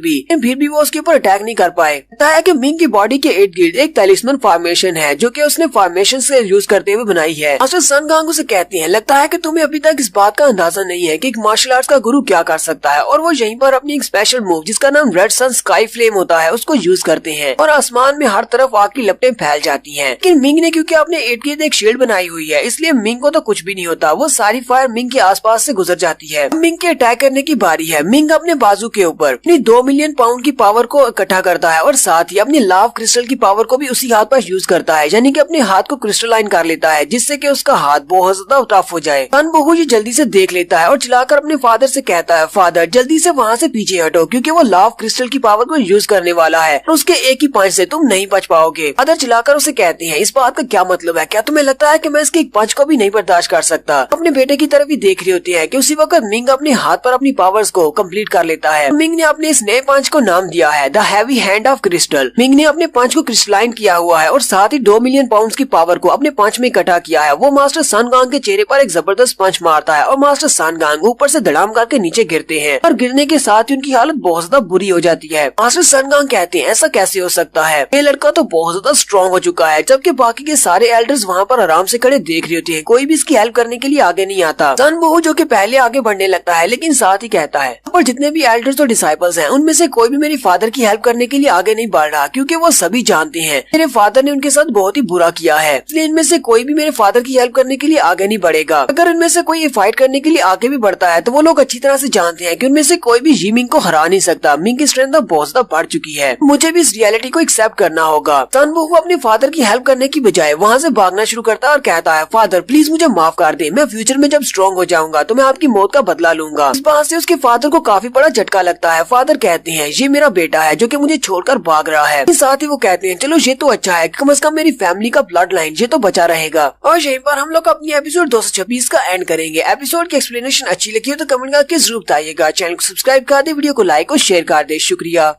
भी वो उसके ऊपर अटैक नहीं कर पाए। पता है कि मिंग की बॉडी के इर्द गिर्द एक तलिस्मन फॉर्मेशन है जो कि उसने फॉर्मेशन से यूज करते हुए बनाई है। मास्टर सन गांग उसे कहती है, लगता है कि तुम्हें अभी तक इस बात का अंदाजा नहीं है कि एक मार्शल आर्ट्स का गुरु क्या कर सकता है। और वो यहीं पर अपनी एक स्पेशल मूव जिसका नाम रेड सन स्काई फ्लेम होता है उसको यूज करते हैं और आसमान में हर तरफ आग की लपटें फैल जाती हैं। लेकिन मिंग ने क्योंकि अपने इर्द गिर्द एक शील्ड बनाई हुई है, इसलिए मिंग को तो कुछ भी नहीं होता। वो सारी फायर मिंग के आसपास से गुजर जाती है। मिंग के अटैक करने की बारी है। मिंग अपने बाजू के ऊपर अपनी 2 मिलियन पाउंड की पावर को इकट्ठा करता है और साथ ही अपनी लाव क्रिस्टल की पावर को भी उसी हाथ पर यूज करता है, यानी कि अपने हाथ को क्रिस्टलाइन कर लेता है जिससे कि उसका हाथ बहुत ज्यादा टफ हो जाए। सन बूहू जी जल्दी से देख लेता है और चिल्लाकर अपने फादर से कहता है, फादर जल्दी से वहाँ से पीछे हटो क्योंकि वो लाव क्रिस्टल की पावर को यूज करने वाला है और उसके एक ही पंच से तुम नहीं बच पाओगे। फादर चिल्लाकर उसे कहते हैं, इस बात का क्या मतलब है? क्या तुम्हें लगता है कि मैं इसके एक पंच को भी नहीं बर्दाश्त कर सकता? अपने बेटे की तरफ ही देख रही होती है कि उसी वक्त मिंग अपने हाथ पर अपनी पावर्स को कंप्लीट कर लेता है। मिंग ने अपने इस नए पंच को नाम दिया है the heavy hand of crystal. Ming ने अपने पंच को क्रिस्टलाइन किया हुआ है और साथ ही 2 मिलियन पाउंड की पावर को अपने पंच में इकट्ठा किया है। वो मास्टर सन गांग के चेहरे पर एक जबरदस्त पंच मारता है और मास्टर सन गांग ऊपर से धड़ाम करके नीचे गिरते हैं और गिरने के साथ ही उनकी हालत बहुत ज्यादा बुरी हो जाती है। मास्टर सन गांग कहते हैं, ऐसा कैसे हो सकता है? ये लड़का तो बहुत ज्यादा स्ट्रॉन्ग हो चुका है, जबकि बाकी के सारे एल्डर्स वहाँ पर आराम से खड़े देख रहे होते हैं। कोई भी इसकी हेल्प करने के लिए आगे नहीं आता। सन वुहू जो कि पहले आगे बढ़ने लगता है, लेकिन साथ ही कहता है पर जितने भी एल्डर्स और डिसाइपल्स हैं उनमें से कोई भी मेरे फादर की हेल्प करने के लिए आगे नहीं बढ़ रहा, क्योंकि वो सभी जानते हैं मेरे फादर ने उनके साथ बहुत ही बुरा किया है, इसलिए इनमें से कोई भी मेरे फादर की हेल्प करने के लिए आगे नहीं बढ़ेगा। अगर इनमें से कोई फाइट करने के लिए आगे भी बढ़ता है तो वो लोग अच्छी तरह से जानते हैं कि उनमें से कोई भी जी मिंग को हरा नहीं सकता। मिंग की स्ट्रेंथ अब बहुत ज्यादा बढ़ चुकी है, मुझे भी इस रियलिटी को एक्सेप्ट करना होगा। सन वुहू अपने फादर की हेल्प करने की बजाय वहाँ से भागना शुरू करता है और कहता है फादर प्लीज मुझे माफ कर दे, मैं फ्यूचर में जब स्ट्रॉन्ग हो जाऊंगा तो मैं आपकी मौत का बदला लूंगा। इस बात से उसके फादर को काफी बड़ा झटका लगता है। फादर कहते हैं ये मेरा बेटा है जो कि मुझे छोड़कर भाग रहा है। साथ ही वो कहते हैं चलो ये तो अच्छा है, कम से कम मेरी फैमिली का ब्लड लाइन ये तो बचा रहेगा। और यहीं पर हम लोग अपनी एपिसोड 226 का एंड करेंगे। एपिसोड की एक्सप्लेनेशन अच्छी लगी हो तो कमेंट करके जरूर बताइएगा। चैनल को सब्सक्राइब कर दे, वीडियो को लाइक और शेयर कर दे। शुक्रिया।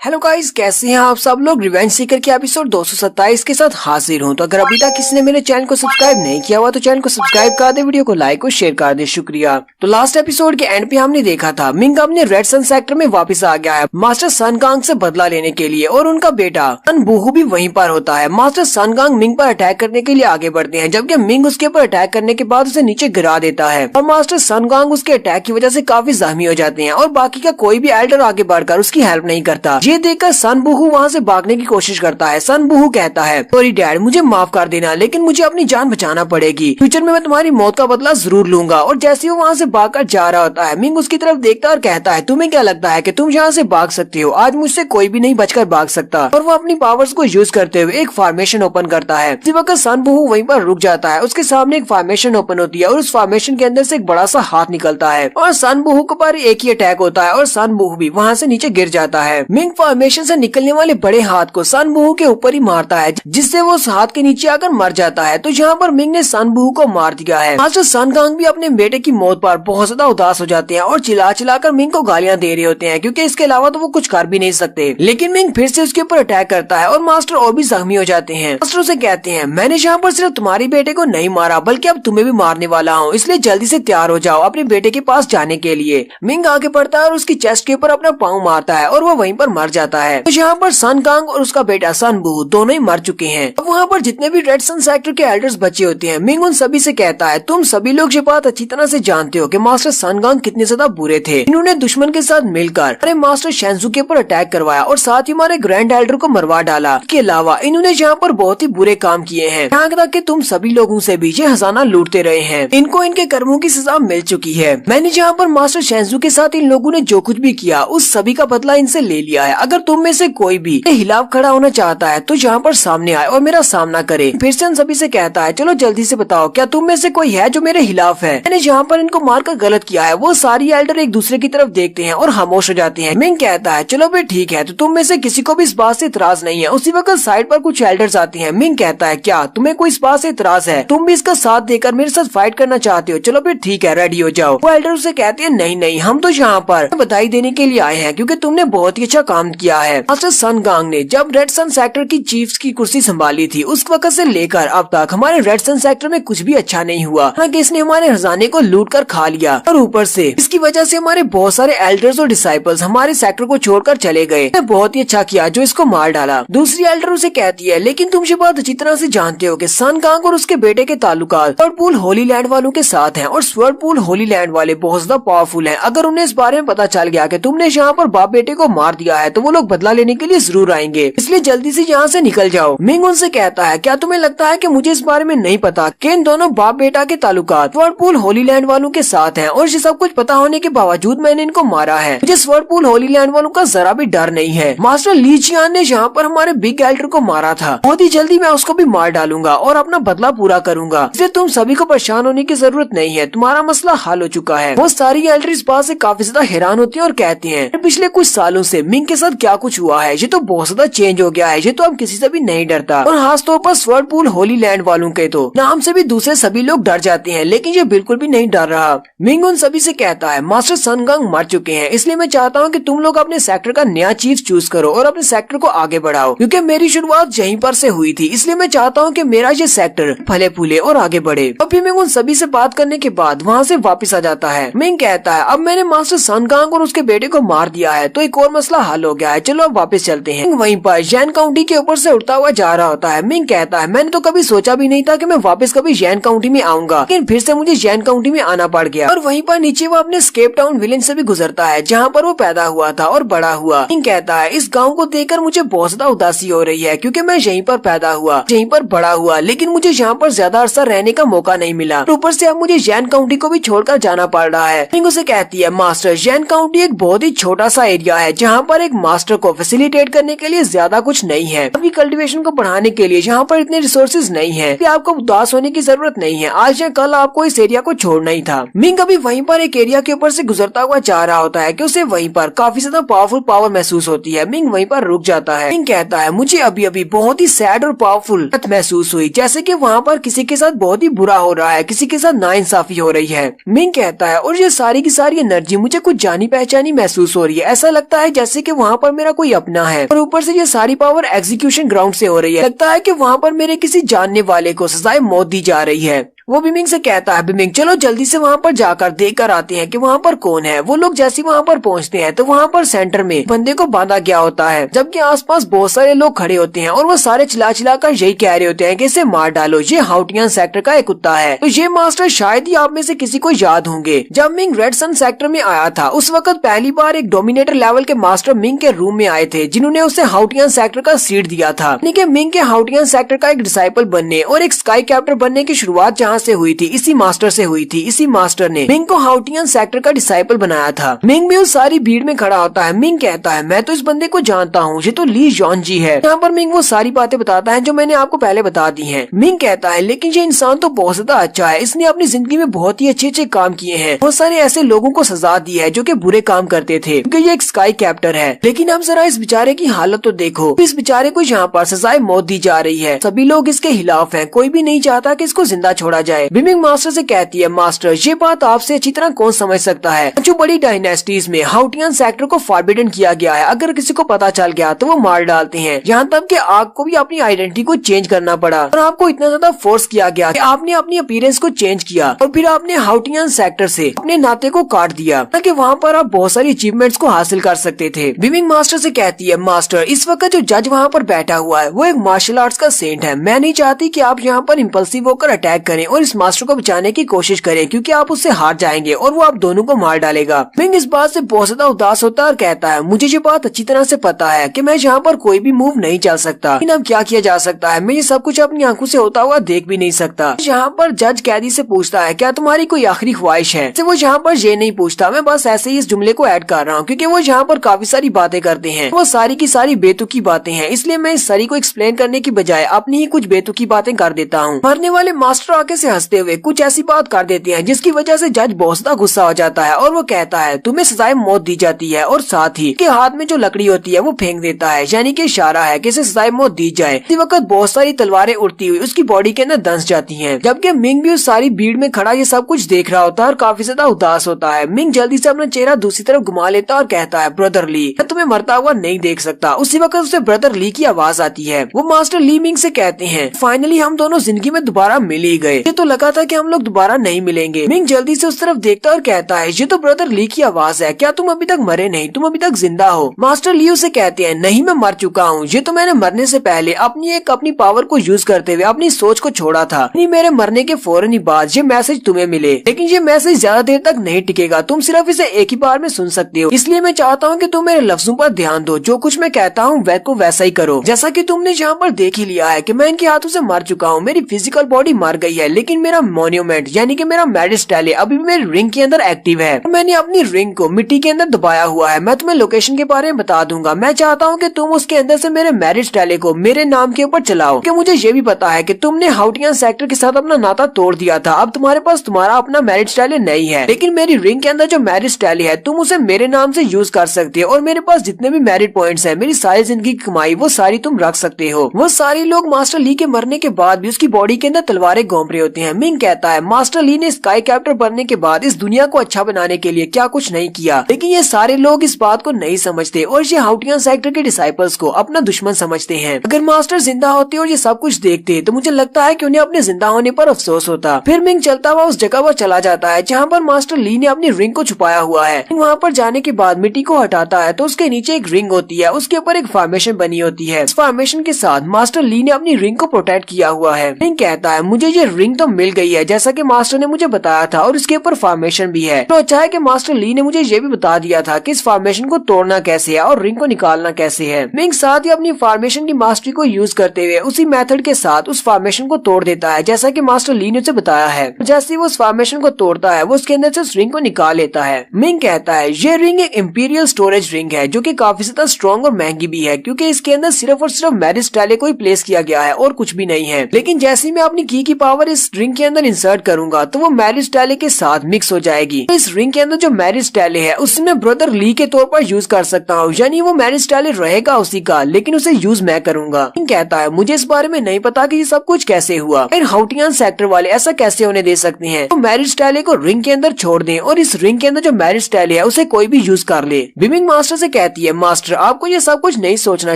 हेलो गाइस, कैसे हैं आप सब लोग। रिवेंज सीकर के एपिसोड 227 के साथ हाजिर हूं। तो अगर अभी तक किसी ने मेरे चैनल को सब्सक्राइब नहीं किया हुआ तो चैनल को सब्सक्राइब कर दे, वीडियो को लाइक और शेयर कर दे। शुक्रिया। तो लास्ट एपिसोड के एंड पे हमने देखा था मिंग अपने रेड सन सेक्टर में वापस आ गया है मास्टर सन गांग से बदला लेने के लिए, और उनका बेटा सन वुहू भी वहीं पर होता है। मास्टर सन गांग मिंग पर अटैक करने के लिए आगे बढ़ते हैं, जबकि मिंग उसके ऊपर अटैक करने के बाद उसे नीचे गिरा देता है और मास्टर सन गांग उसके अटैक की वजह से काफी जख्मी हो जाते हैं और बाकी का कोई भी एल्डर आगे बढ़कर उसकी हेल्प नहीं करता। ये देखकर सन वुहू वहाँ से भागने की कोशिश करता है। सन वुहू कहता है सॉरी डैड, मुझे माफ कर देना, लेकिन मुझे अपनी जान बचाना पड़ेगी। फ्यूचर में मैं तुम्हारी मौत का बदला जरूर लूंगा। और जैसे वो वहाँ से भागकर जा रहा होता है मिंग उसकी तरफ देखता और कहता है तुम्हें क्या लगता है कि तुम यहाँ से भाग सकते हो, आज मुझसे कोई भी नहीं बचकर भाग सकता। और वो अपनी पावर्स को यूज करते हुए एक फॉर्मेशन ओपन करता है। इसी वक्त सन वुहू वहीं पर रुक जाता है। उसके सामने एक फॉर्मेशन ओपन होती है और उस फॉर्मेशन के अंदर से एक बड़ा सा हाथ निकलता है और सन वुहू के ऊपर एक ही अटैक होता है और सन वुहू भी वहाँ से नीचे गिर जाता है। मिंग फॉर्मेशन से निकलने वाले बड़े हाथ को सन वुहू के ऊपर ही मारता है, जिससे वो उस हाथ के नीचे आकर मर जाता है। तो यहाँ पर मिंग ने सन वुहू को मार दिया है। मास्टर सन गांग भी अपने बेटे की मौत पर बहुत ज्यादा उदास हो जाते हैं और चिल्ला चिल्लाकर मिंग को गालियां दे रहे होते हैं, क्योंकि इसके अलावा तो वो कुछ कर भी नहीं सकते। लेकिन मिंग फिर से उसके ऊपर अटैक करता है और मास्टर और भी जख्मी हो जाते हैं। मास्टर उसे कहते हैं मैंने यहाँ पर सिर्फ तुम्हारे बेटे को नहीं मारा बल्कि अब तुम्हें भी मारने वाला हूँ, इसलिए जल्दी से तैयार हो जाओ अपने बेटे के पास जाने के लिए। मिंग आगे बढ़ता है और उसकी चेस्ट के ऊपर अपना पाँव मारता है और वो वहीं पर मर जाता है। तो यहाँ पर सन गांग और उसका बेटा सन वुहू दोनों ही मर चुके हैं। अब वहाँ पर जितने भी रेड सन सेक्टर के एल्डर्स बचे होते हैं मिंग उन सभी से कहता है तुम सभी लोग ये बात अच्छी तरह से जानते हो कि मास्टर सन गांग कितने ज्यादा बुरे थे। इन्होंने दुश्मन के साथ मिलकर हमारे मास्टर शेंजू के ऊपर अटैक करवाया और साथ ही हमारे ग्रैंड एल्डर को मरवा डाला। इसके अलावा इन्होंने यहाँ पर बहुत ही बुरे काम किए हैं, यहाँ तक कि तुम सभी लोगों से भी ये खजाना लूटते रहे हैं। इनको इनके कर्मों की सजा मिल चुकी है। मैंने यहाँ पर मास्टर शेंजू के साथ इन लोगों ने जो कुछ भी किया उस सभी का बदला इनसे ले लिया है। अगर तुम में से कोई भी खिलाफ खड़ा होना चाहता है तो यहाँ पर सामने आए और मेरा सामना करे। फिर से उन सभी से कहता है चलो जल्दी से बताओ क्या तुम में से कोई है जो मेरे खिलाफ है। मैंने जहाँ पर इनको मारकर गलत किया है। वो सारी एल्डर एक दूसरे की तरफ देखते हैं और खामोश हो जाते हैं। मिंग कहता है चलो भाई ठीक है, तो तुम में से किसी को भी इस बात से इतराज नहीं है। उसी वक्त साइड पर कुछ एल्डर्स आते हैं। मिंग कहता है क्या तुम्हें कोई इस बात से इतराज है, तुम भी इसका साथ देकर मेरे साथ फाइट करना चाहते हो, चलो फिर ठीक है रेडी हो जाओ। वो एल्डर उसे कहते हैं नहीं नहीं, हम तो यहाँ पर बधाई देने के लिए आए हैं क्योंकि तुमने बहुत ही अच्छा काम किया है। मास्टर सन गांग ने जब रेड सन सेक्टर की चीफ की कुर्सी संभाली थी उस वक्त से लेकर अब तक हमारे रेड सन सेक्टर में कुछ भी अच्छा नहीं हुआ। हालांकि इसने हमारे खजाने को लूट कर खा लिया और ऊपर से इसकी वजह से हमारे बहुत सारे एल्डर्स और डिसाइपल्स हमारे सेक्टर को छोड़कर चले गए। बहुत ही अच्छा किया जो इसको मार डाला। दूसरी एल्डर उसे कहती है लेकिन तुम ये बात अच्छी तरह से जानते हो कि सन गांग और उसके बेटे के ताल्लुकात स्वर्डपूल होली लैंड वालों के साथ हैं और स्वर्डपूल होली लैंड वाले बहुत ज्यादा पावरफुल हैं। अगर उन्हें इस बारे में पता चल गया कि तुमने यहाँ पर बाप बेटे को मार दिया है तो वो लोग बदला लेने के लिए जरूर आएंगे, इसलिए जल्दी से यहाँ से निकल जाओ। मिंग उनसे कहता है क्या तुम्हें लगता है कि मुझे इस बारे में नहीं पता कि इन दोनों बाप बेटा के ताल्लुकात स्वर्डपूल होली लैंड वालों के साथ हैं और ये सब कुछ पता होने के बावजूद मैंने इनको मारा है। मुझे स्वर्डपूल होली लैंड वालों का जरा भी डर नहीं है। मास्टर ली चियान ने यहाँ पर हमारे बिग एल्डर को मारा था, बहुत ही जल्दी मैं उसको भी मार डालूंगा और अपना बदला पूरा करूंगा, इसलिए तुम सभी को परेशान होने की जरूरत नहीं है, तुम्हारा मसला हल हो चुका है। वो सारी एल्डर इस बात से काफी ज्यादा हैरान होती है और कहती हैं पिछले कुछ सालों से मिंग के साथ क्या कुछ हुआ है, ये तो बहुत ज्यादा चेंज हो गया है, ये तो अब किसी से भी नहीं डरता और खास तौर पर स्वर्डपूल होली लैंड वालों के तो नाम से भी दूसरे सभी लोग डर जाते हैं, लेकिन ये बिल्कुल भी नहीं डर रहा। मिंग उन सभी से कहता है मास्टर सन गांग मर चुके हैं, इसलिए मैं चाहता हूँ कि तुम लोग अपने सेक्टर का नया चीफ चूज करो और अपने सेक्टर को आगे बढ़ाओ, क्योंकि मेरी शुरुआत यहीं पर से हुई थी, इसलिए मैं चाहता हूँ कि मेरा ये सेक्टर फले फूले और आगे बढ़े। और फिर मिंग उन सभी से बात करने के बाद वहाँ से वापस आ जाता है। मिंग कहता है अब मैंने मास्टर सन गांग और उसके बेटे को मार दिया है तो एक और मसला हल हो हो गया है, चलो अब वापस चलते हैं। वहीं पर जैन काउंटी के ऊपर से उड़ता हुआ जा रहा होता है। मिंग कहता है मैंने तो कभी सोचा भी नहीं था कि मैं वापस कभी जैन काउंटी में आऊंगा, लेकिन फिर से मुझे जैन काउंटी में आना पड़ गया। और वहीं पर नीचे वो अपने स्केप टाउन विलेज से भी गुजरता है जहाँ पर वो पैदा हुआ था और बड़ा हुआ। मिंग कहता है इस गाँव को देखकर मुझे बहुत ज्यादा उदासी हो रही है, क्योंकि मैं यहीं पर पैदा हुआ, यहीं पर बड़ा हुआ, लेकिन मुझे यहाँ पर ज्यादा अरसा रहने का मौका नहीं मिला। ऊपर से अब मुझे जैन काउंटी को भी छोड़कर जाना पड़ रहा है। मिंग उसे कहती है मास्टर, जैन काउंटी एक बहुत ही छोटा सा एरिया है जहाँ पर एक मास्टर को फैसिलिटेट करने के लिए ज्यादा कुछ नहीं है। अभी कल्टीवेशन को बढ़ाने के लिए यहाँ पर इतने रिसोर्सेज नहीं है, आपको उदास होने की जरूरत नहीं है। आज या कल आपको इस एरिया को छोड़ना ही था। मिंग अभी वहीं पर एक एरिया के ऊपर से गुजरता हुआ जा रहा होता है कि उसे वहीं पर काफी ज्यादा पावरफुल पावर महसूस होती है। मिंग वहीं पर रुक जाता है। मिंग कहता है मुझे अभी अभी बहुत ही सैड और पावरफुल महसूस हुई, जैसे कि वहाँ पर किसी के साथ बहुत ही बुरा हो रहा है, किसी के साथ नाइंसाफी हो रही है। मिंग कहता है और ये सारी की सारी एनर्जी मुझे कुछ जानी पहचानी महसूस हो रही है। ऐसा लगता है जैसे कि वहाँ पर मेरा कोई अपना है, और ऊपर से ये सारी पावर एग्जीक्यूशन ग्राउंड से हो रही है। लगता है कि वहाँ पर मेरे किसी जानने वाले को सजाए मौत दी जा रही है। वो बिमिंग से कहता है बिमिंग चलो जल्दी से वहाँ पर जाकर देख कर आते हैं कि वहाँ पर कौन है। वो लोग जैसे वहाँ पर पहुँचते हैं तो वहाँ पर सेंटर में बंदे को बांधा गया होता है, जबकि आसपास बहुत सारे लोग खड़े होते हैं और वो सारे चिल्ला चिल्ला कर यही कह रहे होते हैं कि इसे मार डालो, ये हाउटियन सेक्टर का एक कुत्ता है। तो ये मास्टर शायद ही आप में से किसी को याद होंगे। जब मिंग रेड सन सेक्टर में आया था उस वक्त पहली बार एक डोमिनेटर लेवल के मास्टर मिंग के रूम में आए थे, जिन्होंने उसे हाउटियन सेक्टर का सीट दिया था। यानी कि मिंग के हाउटियन सेक्टर का एक डिसाइपल बनने और एक स्काई कैप्टर बनने की शुरुआत जहाँ से हुई थी इसी मास्टर से हुई थी। इसी मास्टर ने मिंग को हाउटियन सेक्टर का डिसाइपल बनाया था। मिंग भी उस सारी भीड़ में खड़ा होता है। मिंग कहता है मैं तो इस बंदे को जानता हूँ, ये तो ली जॉन जी है। यहाँ पर मिंग वो सारी बातें बताता है जो मैंने आपको पहले बता दी हैं। मिंग कहता है लेकिन ये इंसान तो बहुत ज्यादा अच्छा है, इसने अपनी जिंदगी में बहुत ही अच्छे अच्छे काम किए हैं, बहुत सारे ऐसे लोगों को सजा दी है जो कि बुरे काम करते थे, क्योंकि ये एक स्काई कैप्टर है। लेकिन अब जरा इस बेचारे की हालत तो देखो, इस बेचारे को यहाँ पर सजाए मौत दी जा रही है। सभी लोग इसके खिलाफ हैं, कोई भी नहीं चाहता कि इसको जिंदा छोड़ा जाए। मिंग मास्टर से कहती है मास्टर ये बात आपसे अच्छी तरह कौन समझ सकता है, जो बड़ी डायनेस्टीज में हाउटियन सेक्टर को फॉरबिडन किया गया है, अगर किसी को पता चल गया तो वो मार डालते हैं। यहाँ तक कि आग को भी अपनी आइडेंटिटी को चेंज करना पड़ा और आपको इतना ज्यादा फोर्स किया गया कि आपने अपनी अपीयरेंस को चेंज किया और फिर आपने हाउटियन सेक्टर से अपने नाते को काट दिया ताकि वहाँ पर आप बहुत सारी अचीवमेंट्स को हासिल कर सकते थे। विमिंग मास्टर से कहती है मास्टर इस वक्त जो जज वहाँ पर बैठा हुआ है वो एक मार्शल आर्ट्स का सेंट है। मैं नहीं चाहती कि आप यहाँ पर इम्पल्सिव होकर अटैक करें और इस मास्टर को बचाने की कोशिश करें, क्योंकि आप उससे हार जाएंगे और वो आप दोनों को मार डालेगा। मिंग इस बात से बहुत ज्यादा उदास होता है और कहता है मुझे ये बात अच्छी तरह से पता है कि मैं यहाँ पर कोई भी मूव नहीं चल सकता, लेकिन अब क्या किया जा सकता है, मैं ये सब कुछ अपनी आंखों से होता हुआ देख भी नहीं सकता। यहाँ पर जज कैदी से पूछता है क्या तुम्हारी कोई आखिरी ख्वाहिश है। वो यहाँ पर ये नहीं पूछता, मैं बस ऐसे ही इस जुमले को ऐड कर रहा हूँ क्योंकि वो यहाँ पर काफी सारी बातें करते हैं, वो सारी की सारी बेतुकी बातें हैं, इसलिए मैं इस सारी को एक्सप्लेन करने की बजाय अपनी ही कुछ बेतुकी बातें कर देता हूँ। मरने वाले मास्टर आगे से हंसते हुए कुछ ऐसी बात कर देते हैं जिसकी वजह से जज बहुत ज्यादा गुस्सा हो जाता है और वो कहता है तुम्हें सजाए मौत दी जाती है, और साथ ही के हाथ में जो लकड़ी होती है वो फेंक देता है, यानी कि इशारा है कि इसे सजाए मौत दी जाए। इसी वक्त बहुत सारी तलवारें उड़ती हुई उसकी बॉडी के अंदर दंस जाती हैं, जबकि मिंग भी उस सारी भीड़ में खड़ा ये सब कुछ देख रहा होता है और काफी ज्यादा उदास होता है। मिंग जल्दी से अपना चेहरा दूसरी तरफ घुमा लेता है और कहता है ब्रदर ली मैं तुम्हें मरता हुआ नहीं देख सकता। उसी वक्त उसे ब्रदर ली की आवाज आती है। वो मास्टर ली मिंग से कहते हैं फाइनली हम दोनों जिंदगी में दोबारा मिल ही गए, ये तो लगा था कि हम लोग दोबारा नहीं मिलेंगे। मिंग जल्दी से उस तरफ देखता और कहता है ये तो ब्रदर ली की आवाज है, क्या तुम अभी तक मरे नहीं, तुम अभी तक जिंदा हो। मास्टर ली उसे कहते हैं नहीं मैं मर चुका हूँ, ये तो मैंने मरने से पहले अपनी पावर को यूज करते हुए अपनी सोच को छोड़ा था। मेरे मरने के फौरन ही बाद ये मैसेज तुम्हें मिले, लेकिन ये मैसेज ज्यादा देर तक नहीं टिकेगा, तुम सिर्फ इसे एक ही बार में सुन सकते हो, इसलिए मैं चाहता हूँ कि तुम मेरे लफ्जों पर ध्यान दो, जो कुछ मैं कहता हूँ वैसा ही करो। जैसा कि तुमने यहाँ पर देख ही लिया है कि मैं इनके हाथों से मर चुका हूँ, मेरी फिजिकल बॉडी मर गई है, लेकिन मेरा मोन्यूमेंट यानी कि मेरा मैरिज स्टाइल अभी भी मेरी रिंग के अंदर एक्टिव है। मैंने अपनी रिंग को मिट्टी के अंदर दबाया हुआ है, मैं तुम्हें लोकेशन के बारे में बता दूंगा। मैं चाहता हूँ कि तुम उसके अंदर से मेरे मैरिज स्टाइल को मेरे नाम के ऊपर चलाओ, कि मुझे ये भी पता है कि तुमने हाउटियन सेक्टर के साथ अपना नाता तोड़ दिया था, अब तुम्हारे पास तुम्हारा अपना मैरिज स्टाइल नहीं है, लेकिन मेरी रिंग के अंदर जो मैरिज स्टाइल है तुम उसे मेरे नाम से यूज कर सकते हो, और मेरे पास जितने भी मैरिड पॉइंट्स हैं, मेरी सारी जिंदगी की कमाई वो सारी तुम रख सकते हो। वो सारे लोग मास्टर ली के मरने के बाद भी उसकी बॉडी के अंदर तलवारें घोंप रहे होते हैं। मिंग कहता है मास्टर ली ने स्काई कैप्टर बनने के बाद इस दुनिया को अच्छा बनाने के लिए क्या कुछ नहीं किया, लेकिन ये सारे लोग इस बात को नहीं समझते और ये हाउटियन सेक्टर के डिसाइपल्स को अपना दुश्मन समझते हैं। अगर मास्टर जिंदा होते और ये सब कुछ देखते तो मुझे लगता है कि उन्हें अपने जिंदा होने पर अफसोस होता। फिर मिंग चलता हुआ उस जगह पर चला जाता है जहाँ पर मास्टर ली ने अपनी रिंग को छुपाया हुआ है। वहाँ पर जाने के बाद मिट्टी को हटाता है तो उसके नीचे एक रिंग होती है, उसके ऊपर एक फॉर्मेशन बनी होती है। इस फॉर्मेशन के साथ मास्टर ली ने अपनी रिंग को प्रोटेक्ट किया हुआ है। मिंग कहता है मुझे ये रिंग तो मिल गई है जैसा कि मास्टर ने मुझे बताया था और इसके ऊपर फॉर्मेशन भी है। तो अच्छा है कि मास्टर ली ने मुझे ये भी बता दिया था कि इस फॉर्मेशन को तोड़ना कैसे है और रिंग को निकालना कैसे है। मिंग साथ ही अपनी फॉर्मेशन की मास्टरी को यूज करते हुए उसी मेथड के साथ उस फॉर्मेशन को तोड़ देता है जैसा कि मास्टर ली ने उसे बताया है। जैसे ही वो उस फॉर्मेशन को तोड़ता है वो उसके अंदर से उस रिंग को निकाल लेता है। मिंग कहता है ये रिंग एक इंपीरियल स्टोरेज रिंग है जो कि काफी ज्यादा स्ट्रॉन्ग और महंगी भी है क्योंकि इसके अंदर सिर्फ और सिर्फ मैरिस्टाले को ही प्लेस किया गया है और कुछ भी नहीं है। लेकिन जैसे ही मैं अपनी की पावर इस रिंग के अंदर इंसर्ट करूंगा तो वो मैरिस्टाले के साथ मिक्स हो जाएगी। तो इस रिंग के अंदर जो मैरिस्टाले है उससे मैं ब्रदर ली के तौर पर यूज कर सकता हूँ, यानी वो मैरिस्टाले रहेगा उसी का लेकिन उसे यूज मैं करूंगा। मिंग कहता है मुझे इस बारे में नहीं पता कि ये सब कुछ कैसे हुआ, फिर हाउटियन सेक्टर वाले ऐसा कैसे होने दे सकते हैं। तो मैरिस्टाले को रिंग के अंदर छोड़ दें और इस रिंग के अंदर जो मैरिस्टाले है उसे कोई भी यूज कर ले। बिमिंग मास्टर से कहती है मास्टर आपको ये सब कुछ नहीं सोचना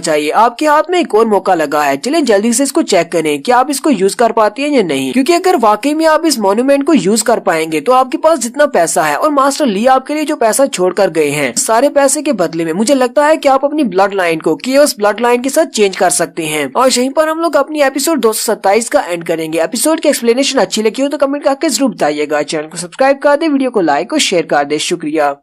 चाहिए, आपके हाथ में एक और मौका लगा है, चलें जल्दी से इसको चेक करें कि आप इसको यूज कर पाती हैं या नहीं, क्योंकि अगर वाकई में आप इस मॉन्यूमेंट को यूज कर पाएंगे तो आपके पास जितना पैसा है और मास्टर ली आपके लिए जो पैसा छोड़ कर गए हैं सारे पैसे के बदले में मुझे लगता है कि आप अपनी ब्लड लाइन को केओस ब्लड लाइन के साथ चेंज कर सकते हैं। और यहीं पर हम लोग अपनी एपिसोड 227 का एंड करेंगे। एपिसोड की एक्सप्लेनेशन अच्छी लगी हो तो कमेंट करके जरूर बताइएगा। चैनल को सब्सक्राइब कर दे, वीडियो को लाइक और शेयर कर दे। शुक्रिया।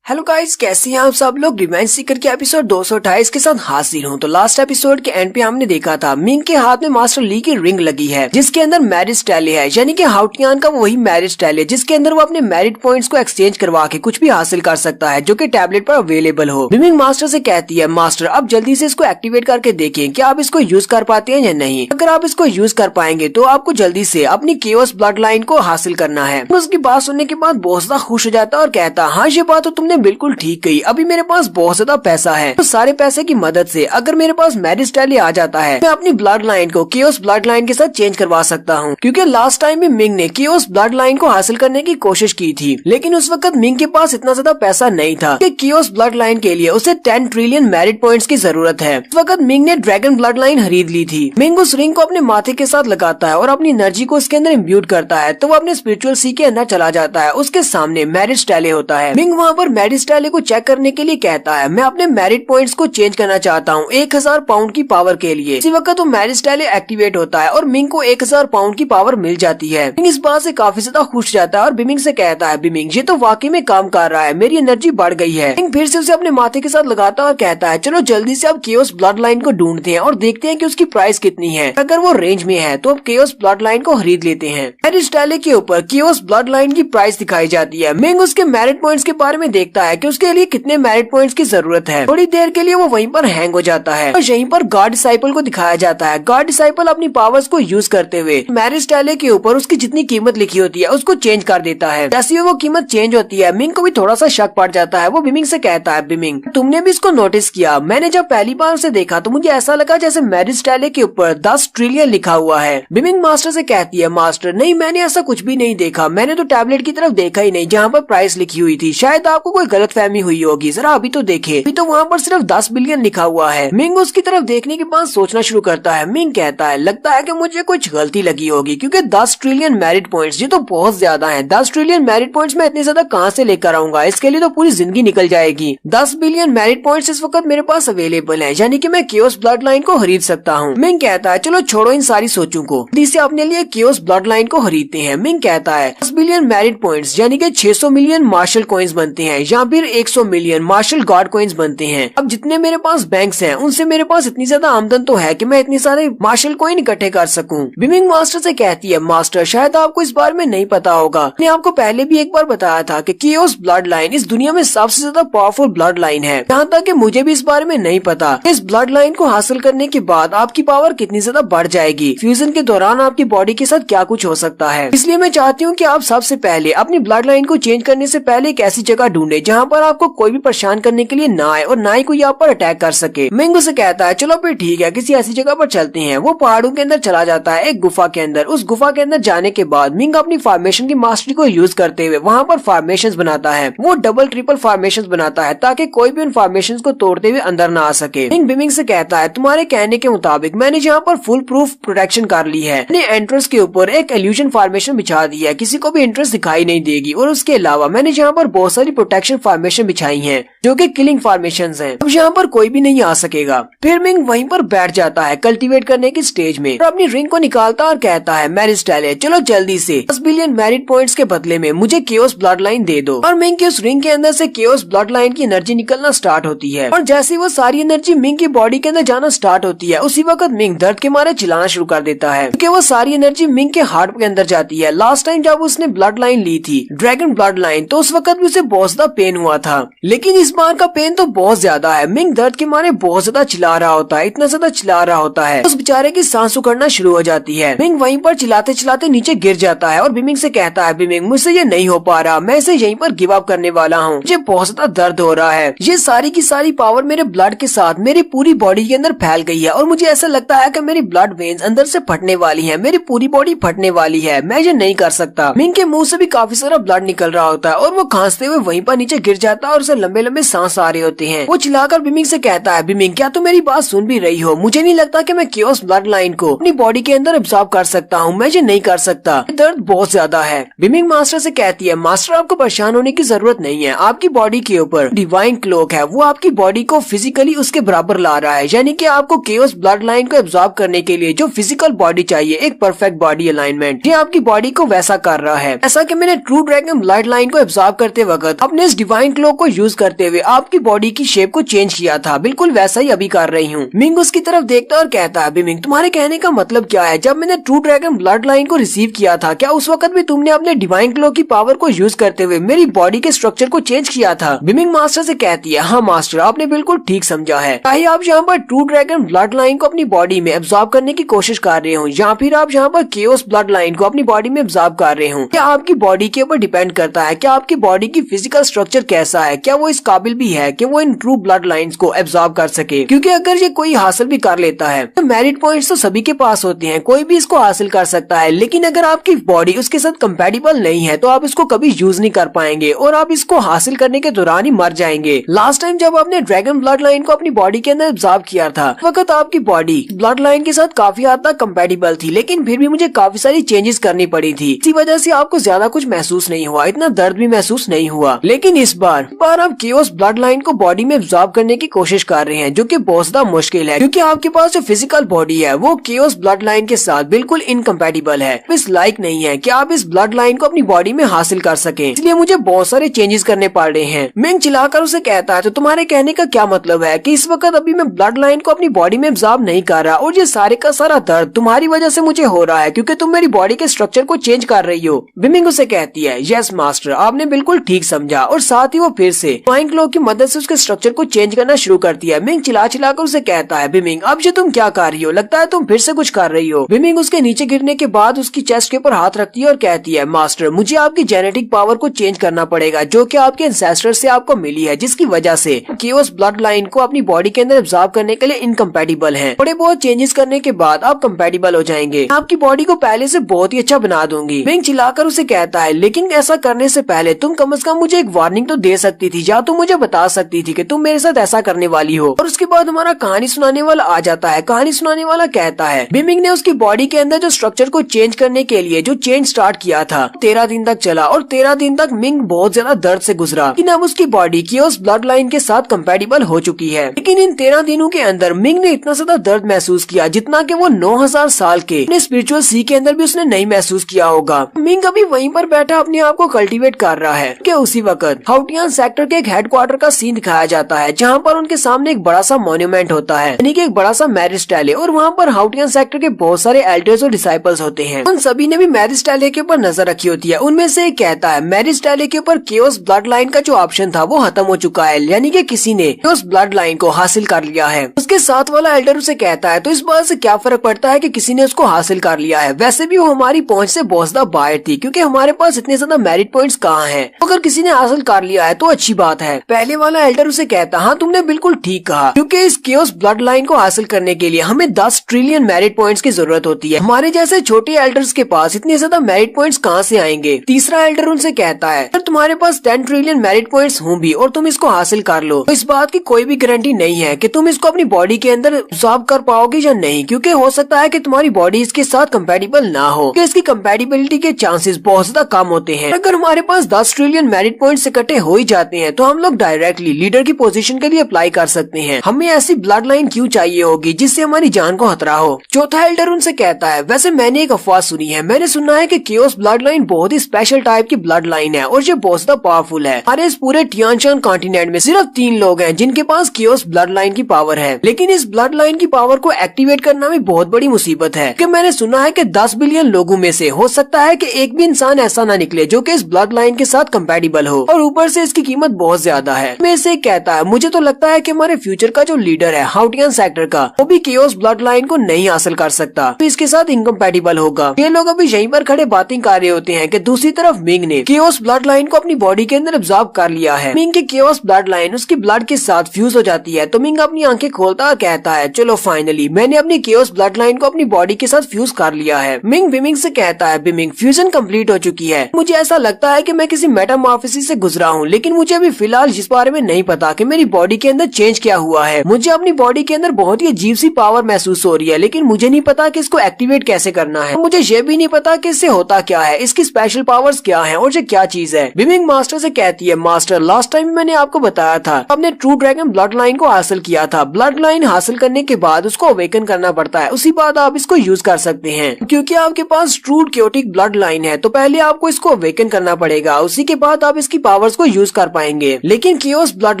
हेलो गाइस, कैसे हैं आप सब लोग। रिवेंज सीकर के एपिसोड 228 के साथ हाजिर हूं। तो लास्ट एपिसोड के एंड पे हमने देखा था मिंग के हाथ में मास्टर ली की रिंग लगी है जिसके अंदर मैरिस्टाले है, यानी कि हाउटियन का वही मैरिस्टाले जिसके अंदर वो अपने मैरिट पॉइंट्स को एक्सचेंज करवा के कुछ भी हासिल कर सकता है जो कि टैबलेट पर अवेलेबल हो। मिंग मास्टर से कहती है मास्टर अब जल्दी से इसको एक्टिवेट करके देखें कि आप इसको यूज कर पाते हैं या नहीं। अगर आप इसको यूज कर पाएंगे तो आपको जल्दी से अपनी केओस ब्लड लाइन को हासिल करना है। उसकी बात सुनने के बाद बहुत ज्यादा खुश हो जाता है और कहता हाँ ये बात तो तुमने बिल्कुल ठीक कही, अभी मेरे पास बहुत ज्यादा पैसा है तो सारे पैसे की मदद से अगर मेरे पास मैरिस्टाले आ जाता है मैं अपनी ब्लड लाइन को केओस ब्लड लाइन के साथ चेंज करवा सकता हूँ। क्योंकि लास्ट टाइम भी मिंग ने केओस ब्लड लाइन को हासिल करने की कोशिश की थी लेकिन उस वक्त मिंग के पास इतना ज्यादा पैसा नहीं था कि केओस ब्लड लाइन के लिए उसे 10 ट्रिलियन मैरिट पॉइंट्स की जरूरत है। उस वक्त मिंग ने ड्रैगन ब्लड लाइन खरीद ली थी। मिंग उस रिंग को अपने माथे के साथ लगाता है और अपनी एनर्जी को उसके अंदर इम्ब्यूट करता है तो वो अपने स्पिरिचुअल सी के अंदर चला जाता है। उसके सामने मैरिस्टाले होता है। मिंग वहाँ पर मैरिस्टाले को चेक करने के लिए कहता है मैं अपने मैरिट पॉइंट्स को चेंज करना चाहता हूँ 1000 पाउंड की पावर के लिए। इसी वक्त तो मैरिस्टाले एक्टिवेट होता है और मिंग को 1000 पाउंड की पावर मिल जाती है। मिंग इस बात से काफी ज्यादा खुश जाता है और बिमिंग से कहता है बिमिंग ये तो वाकई में काम कर रहा है, मेरी एनर्जी बढ़ गई है। मिंग फिर से उसे अपने माथे के साथ लगाता है और कहता है चलो जल्दी से अब केओस ब्लड लाइन को ढूंढते हैं और देखते हैं कि उसकी प्राइस कितनी है। अगर वो रेंज में है तो अब केओस ब्लड लाइन को खरीद लेते हैं। मैरिस्टाले के ऊपर केओस ब्लड लाइन की प्राइस दिखाई जाती है। मिंग उसके मैरिट पॉइंट्स के बारे में देखता है कि उसके लिए कितने मैरिट पॉइंट्स की जरूरत है। थोड़ी देर के लिए वो वहीं पर हैंग हो जाता है और यहीं पर गॉड डिसाइपल को दिखाया जाता है। गॉड डिसाइपल अपनी पावर्स को यूज करते हुए मैरिस्टाले के ऊपर उसकी जितनी कीमत लिखी होती है उसको चेंज कर देता है। जैसे वो कीमत चेंज होती है मिंग को भी थोड़ा सा शक पड़ जाता है। वो बिमिंग से कहता है बिमिंग तुमने भी इसको नोटिस किया, मैंने जब पहली बार उसे देखा तो मुझे ऐसा लगा जैसे मैरिस्टाले के ऊपर 10 ट्रिलियन लिखा हुआ है। बिमिंग मास्टर से कहती है मास्टर नहीं मैंने ऐसा कुछ भी नहीं देखा, मैंने तो टैबलेट की तरफ देखा ही नहीं जहाँ पर प्राइस लिखी हुई थी, शायद आपको कोई गलतफहमी हुई होगी, जरा अभी तो देखे, अभी तो वहाँ पर सिर्फ 10 बिलियन लिखा हुआ है। मिंग उसकी तरफ देखने के बाद सोचना शुरू करता है। मिंग कहता है लगता है कि मुझे कुछ गलती लगी होगी क्योंकि 10 ट्रिलियन मैरिट पॉइंट्स ये तो बहुत ज्यादा है। 10 ट्रिलियन मैरिट पॉइंट्स मैं इतने ज्यादा कहाँ से लेकर आऊंगा, इसके लिए तो पूरी जिंदगी निकल जाएगी। 10 बिलियन मैरिट पॉइंट्स इस वक्त मेरे पास अवेलेबल है, यानी कि मैं केओस ब्लड लाइन को खरीद सकता हूँ। मिंग कहता है चलो छोड़ो इन सारी सोचों को, जिससे अपने लिए केओस ब्लड लाइन को खरीदते हैं। मिंग कहता है 10 बिलियन मैरिट पॉइंट्स यानी कि 600 मिलियन मार्शल कॉइन्स बनते हैं या फिर 100 मिलियन मार्शल गॉड कॉइन्स बनते हैं। अब जितने मेरे पास बैंक्स हैं उनसे मेरे पास इतनी ज्यादा आमदन तो है कि मैं इतने सारे मार्शल कॉइन इकट्ठे कर सकूं। बिमिंग मास्टर से कहती है मास्टर शायद आपको इस बारे में नहीं पता होगा, मैंने आपको पहले भी एक बार बताया था कि केओस ब्लड लाइन इस दुनिया में सबसे ज्यादा पावरफुल ब्लड लाइन है। यहाँ तक कि मुझे भी इस बारे में नहीं पता। इस ब्लड लाइन को हासिल करने के बाद आपकी पावर कितनी ज्यादा बढ़ जाएगी, फ्यूजन के दौरान आपकी बॉडी के साथ क्या कुछ हो सकता है। इसलिए मैं चाहती हूँ कि आप सबसे पहले अपनी ब्लड लाइन को चेंज करने से पहले एक ऐसी जगह ढूंढे जहाँ पर आपको कोई भी परेशान करने के लिए ना आए और ना ही कोई आप पर अटैक कर सके। मिंग उसे कहता है चलो फिर ठीक है, किसी ऐसी जगह पर चलते हैं। वो पहाड़ों के अंदर चला जाता है एक गुफा के अंदर। उस गुफा के अंदर जाने के बाद मिंग अपनी फॉर्मेशन की मास्टरी को यूज करते हुए वहाँ पर फॉर्मेशंस बनाता है। वो डबल ट्रिपल फॉर्मेशंस बनाता है ताकि कोई भी उन फॉर्मेशंस को तोड़ते हुए अंदर ना आ सके। मिंग बिमिंग से कहता है तुम्हारे कहने के मुताबिक मैंने यहाँ पर फुल प्रूफ प्रोटेक्शन कर ली है। मैंने एंट्रेंस के ऊपर एक इल्यूजन फॉर्मेशन बिछा दी है, किसी को भी एंट्रेंस दिखाई नहीं देगी। और उसके अलावा मैंने यहाँ पर बहुत सारी प्रोटेक्शन फॉर्मेशन बिछाई है जो कि किलिंग फॉर्मेशंस हैं। अब यहाँ पर कोई भी नहीं आ सकेगा। फिर मिंग वहीं पर बैठ जाता है कल्टीवेट करने की स्टेज में और अपनी रिंग को निकालता और कहता है मेरिस्टेले चलो जल्दी से 10 बिलियन मेरिट पॉइंट्स के बदले में मुझे केओस ब्लड लाइन दे दो। और मिंग की उस रिंग के अंदर से केओस ब्लड लाइन की एनर्जी निकलना स्टार्ट होती है और जैसे वो सारी एनर्जी मिंग की बॉडी के अंदर जाना स्टार्ट होती है उसी वक्त मिंग दर्द के मारे चिल्लाना शुरू कर देता है क्योंकि वो सारी एनर्जी मिंग के हार्ट के अंदर जाती है। लास्ट टाइम जब उसने ब्लड लाइन ली थी ड्रैगन ब्लड लाइन तो उस वक्त भी उसे बहुत ज्यादा पेन हुआ था, लेकिन इस बार का पेन तो बहुत ज्यादा है। मिंग दर्द के मारे बहुत ज्यादा चिल्ला रहा होता है, इतना ज्यादा चिल्ला रहा होता है उस बेचारे की सांस उखड़ना शुरू हो जाती है। मिंग वहीं पर चिल्लाते चिल्लाते नीचे गिर जाता है और बिमिंग से कहता है बिमिंग मुझसे ये नहीं हो पा रहा, मैं इसे यहीं पर गिव अप करने वाला हूँ, मुझे बहुत ज्यादा दर्द हो रहा है। ये सारी की सारी पावर मेरे ब्लड के साथ मेरी पूरी बॉडी के अंदर फैल गई है और मुझे ऐसा लगता है कि मेरी ब्लड वेन्स अंदर से फटने वाली है, मेरी पूरी बॉडी फटने वाली है, मैं ये नहीं कर सकता। मिंग के मुंह से भी काफी सारा ब्लड निकल रहा होता है और वो खांसते हुए वहीं पर नीचे गिर जाता है और उसे लंबे लंबे सांस आ रहे होते हैं। वो चिल्लाकर बिमिंग से कहता है बिमिंग क्या तुम मेरी बात सुन भी रही हो? मुझे नहीं लगता कि मैं केओस ब्लड लाइन को अपनी बॉडी के अंदर एब्जॉर्ब कर सकता हूँ, मैं ये नहीं कर सकता, दर्द बहुत ज्यादा है। बिमिंग मास्टर से कहती है मास्टर आपको परेशान होने की जरूरत नहीं है, आपकी बॉडी के ऊपर डिवाइन क्लोक है, वो आपकी बॉडी को फिजिकली उसके बराबर ला रहा है, यानी कि आपको केओस ब्लड लाइन को एब्जॉर्ब करने के लिए जो फिजिकल बॉडी चाहिए एक परफेक्ट बॉडी अलाइनमेंट, ये आपकी बॉडी को वैसा कर रहा है। ऐसा कि मैंने ट्रू ड्रैगन ब्लड लाइन को एब्जॉर्ब करते वक्त अपने इस डिवाइन क्लोक को यूज करते हुए आपकी बॉडी की शेप को चेंज किया था, बिल्कुल वैसा ही अभी कर रही हूँ। मिंग उसकी तरफ देखता और कहता है बिमिंग तुम्हारे कहने का मतलब क्या है? जब मैंने ट्रू ड्रैगन ब्लड लाइन को रिसीव किया था क्या उस वक्त भी तुमने अपने डिवाइन क्लोक की पावर को यूज करते हुए मेरी बॉडी के स्ट्रक्चर को चेंज किया था? बिमिंग मास्टर से कहती है हाँ मास्टर आपने बिल्कुल ठीक समझा है, चाहे आप यहाँ पर ट्रू ड्रैगन ब्लड लाइन को अपनी बॉडी में एब्जॉर्ब करने की कोशिश कर रहे हो या फिर आप यहाँ पर केओस ब्लड लाइन को अपनी बॉडी में एब्जॉर्ब कर रहे हो, क्या आपकी बॉडी के ऊपर डिपेंड करता है, क्या आपकी बॉडी की फिजिकल स्ट्रक्चर कैसा है, क्या वो इस काबिल भी है कि वो इन ट्रू ब्लड लाइंस को एब्जॉर्ब कर सके। क्योंकि अगर ये कोई हासिल भी कर लेता है तो मेरिट पॉइंट्स तो सभी के पास होते हैं, कोई भी इसको हासिल कर सकता है, लेकिन अगर आपकी बॉडी उसके साथ कंपैटिबल नहीं है तो आप इसको कभी यूज नहीं कर पाएंगे और आप इसको हासिल करने के दौरान ही मर जाएंगे। लास्ट टाइम जब आपने ड्रैगन ब्लड लाइन को अपनी बॉडी के अंदर एब्जॉर्ब किया था वक्त आपकी बॉडी ब्लड लाइन के साथ काफी हद तक कंपैटिबल थी, लेकिन फिर भी मुझे काफी सारी चेंजेस करनी पड़ी थी, इसी वजह से आपको ज्यादा कुछ महसूस नहीं हुआ, इतना दर्द भी महसूस नहीं हुआ। लेकिन इस बार आप केओस ब्लड लाइन को बॉडी में एब्जॉर्ब करने की कोशिश कर रहे हैं जो कि बहुत ज्यादा मुश्किल है क्योंकि आपके पास जो फिजिकल बॉडी है वो केओस ब्लड लाइन के साथ बिल्कुल इनकम्पैटिबल है, इस लायक नहीं है कि आप इस ब्लड लाइन को अपनी बॉडी में हासिल कर सके, इसलिए मुझे बहुत सारे चेंजेस करने पड़ रहे हैं। मिंग चिल्लाकर उसे कहता है तो तुम्हारे कहने का क्या मतलब है कि इस वक्त अभी मैं ब्लड लाइन को अपनी बॉडी में एब्जॉर्ब नहीं कर रहा और ये सारे का सारा दर्द तुम्हारी वजह से मुझे हो रहा है क्योंकि तुम मेरी बॉडी के स्ट्रक्चर को चेंज कर रही हो? बिमिंग उसे कहती है यस मास्टर आपने बिल्कुल ठीक समझा और साथ ही वो फिर से डिवाइन क्लोक की मदद से उसके स्ट्रक्चर को चेंज करना शुरू करती है। मिंग चिल्ला चिल्लाकर उसे कहता है बिमिंग अब ये तुम क्या कर रही हो, लगता है तुम फिर से कुछ कर रही हो। बिमिंग उसके नीचे गिरने के बाद उसकी चेस्ट के ऊपर हाथ रखती है और कहती है मास्टर मुझे आपकी जेनेटिक पावर को चेंज करना पड़ेगा जो कि आपके एंसेस्टर से आपको मिली है, जिसकी वजह से केओस ब्लड लाइन को अपनी बॉडी के अंदर एब्जॉर्ब करने के लिए इनकम्पैटिबल है। थोड़े बहुत चेंजेस करने के बाद आप कंपैटिबल हो जाएंगे, आपकी बॉडी को पहले से बहुत ही अच्छा बना दूंगी। मिंग चिल्लाकर उसे कहता है लेकिन ऐसा करने से पहले तुम कम से कम मुझे एक वार्निंग तो दे सकती थी या तुम मुझे बता सकती थी कि तुम मेरे साथ ऐसा करने वाली हो। और उसके बाद हमारा कहानी सुनाने वाला आ जाता है। कहानी सुनाने वाला कहता है बिमिंग ने उसकी बॉडी के अंदर जो स्ट्रक्चर को चेंज करने के लिए जो चेंज स्टार्ट किया था 13 दिन तक चला और 13 दिन तक मिंग बहुत ज्यादा दर्द से गुजरा, लेकिन अब उसकी बॉडी केओस ब्लड लाइन के साथ कंपैटिबल हो चुकी है। लेकिन इन 13 दिनों के अंदर मिंग ने इतना ज्यादा दर्द महसूस किया जितना कि वो 9000 साल के अपने स्पिरिचुअल सी के अंदर भी उसने नहीं महसूस किया होगा। मिंग अभी वहीं पर बैठा अपने आप को कल्टीवेट कर रहा है कि उसी वक्त हाउटियान सेक्टर के एक हेडक्वार्टर का सीन दिखाया जाता है जहाँ पर उनके सामने एक बड़ा सा मॉन्यूमेंट होता है, यानी कि एक बड़ा सा मैरिस्टेले, और वहाँ पर हाउटियन सेक्टर के बहुत सारे एल्डर्स और डिसाइपल्स होते हैं। उन सभी ने भी मैरिस्टेले के ऊपर नजर रखी होती है। उनमें से एक कहता है मैरिस्टेले के ऊपर केओस ब्लड लाइन का जो ऑप्शन था वो खत्म हो चुका है, यानी कि किसी ने केओस ब्लड लाइन को हासिल कर लिया है। उसके साथ वाला एल्डर उसे कहता है तो इस बात से क्या फर्क पड़ता है कि किसी ने उसको हासिल कर लिया है, वैसे भी वो हमारी पहुंच से बहुत ज्यादा बाहर थी क्योंकि हमारे पास इतने ज्यादा मेरिट पॉइंट्स कहाँ हैं। अगर किसी ने हासिल कर लिया है तो अच्छी बात है। पहले वाला एल्डर उसे कहता, हाँ तुमने बिल्कुल ठीक कहा, क्योंकि इस केओस ब्लड लाइन को हासिल करने के लिए हमें 10 ट्रिलियन मेरिट पॉइंट्स की जरूरत होती है। हमारे जैसे छोटे एल्डर्स के पास इतने ज्यादा मेरिट पॉइंट्स कहाँ से आएंगे। तीसरा एल्डर उनसे कहता है, अगर तुम्हारे पास 10 ट्रिलियन मेरिट पॉइंट्स हों भी और तुम इसको हासिल कर लो तो इस बात की कोई भी गारंटी नहीं है कि तुम इसको अपनी बॉडी के अंदर एब्सॉर्ब कर पाओगे या नहीं, क्योंकि हो सकता है कि तुम्हारी बॉडी इसके साथ कंपैटिबल ना हो, कि इसकी कंपैटिबिलिटी के चांसेस बहुत ज्यादा कम होते हैं। अगर हमारे पास 10 ट्रिलियन मेरिट पॉइंट्स इकट्ठे हो ही जाते हैं तो हम लोग डायरेक्टली लीडर की पोजीशन के लिए अप्लाई कर सकते हैं। हमें ऐसी ब्लड लाइन क्यों चाहिए होगी जिससे हमारी जान को खतरा हो। चौथा एल्डर उनसे कहता है, वैसे मैंने एक अफवाह सुनी है, मैंने सुना है कि केओस ब्लड लाइन बहुत ही स्पेशल टाइप की ब्लड लाइन है और ये बहुत ज्यादा पावरफुल है। हमारे इस पूरे टियानशान कॉन्टिनेंट में सिर्फ 3 लोग हैं जिनके पास केओस ब्लड लाइन की पावर है, लेकिन इस ब्लड लाइन की पावर को एक्टिवेट करना भी बहुत बड़ी मुसीबत है, कि मैंने सुना है कि 10 बिलियन लोगों में से हो सकता है कि एक भी इंसान ऐसा ना निकले जो कि इस ब्लड लाइन के साथ कंपैटिबल हो, और ऊपर से इसकी कीमत बहुत ज्यादा है। मैं इसे कहता है, मुझे तो लगता है कि हमारे फ्यूचर का जो लीडर है हाउटियन सेक्टर का, वो भी केओस ब्लड लाइन को नहीं हासिल कर सकता, तो इसके साथ इनकम्पैटिबल होगा। ये लोग अभी यहीं पर खड़े बातें कर रहे होते हैं कि दूसरी तरफ मिंग ने केओस ब्लड लाइन को अपनी बॉडी के अंदर एब्सॉर्ब कर लिया है। मिंग की केओस ब्लड लाइन उसकी ब्लड के साथ फ्यूज हो जाती है, तो मिंग अपनी आंखें खोलता और कहता है, चलो फाइनली मैंने अपनी केओस ब्लड लाइन को अपनी बॉडी के साथ फ्यूज कर लिया है। मिंग बिमिंग से कहता है, बिमिंग फ्यूजन कंप्लीट हो चुकी है। मुझे ऐसा लगता है कि मैं किसी मेटामॉर्फोसिस से गुजरा हूँ, लेकिन मुझे अभी फिलहाल इस बारे में नहीं पता कि मेरी बॉडी के अंदर चेंज क्या हुआ है। मुझे अपनी बॉडी के अंदर बहुत ही अजीब सी पावर महसूस हो रही है, लेकिन मुझे नहीं पता कि इसको एक्टिवेट कैसे करना है। मुझे ये भी नहीं पता कि इससे होता क्या है, इसकी स्पेशल पावर्स क्या है और ये क्या चीज है। बिमिंग मास्टर से कहती है, मास्टर लास्ट टाइम मैंने आपको बताया था आपने ट्रू ड्रैगन ब्लड लाइन को हासिल किया था। ब्लड लाइन हासिल करने के बाद उसको अवेकन करना पड़ता है, उसी बाद आप इसको यूज कर सकते हैं। क्योंकि आपके पास ट्रू क्योटिक ब्लड लाइन है तो पहले आपको इसको अवेकन करना पड़ेगा, उसी के बाद आप इसकी पावर्स को यूज कर पाएंगे। लेकिन केओस ब्लड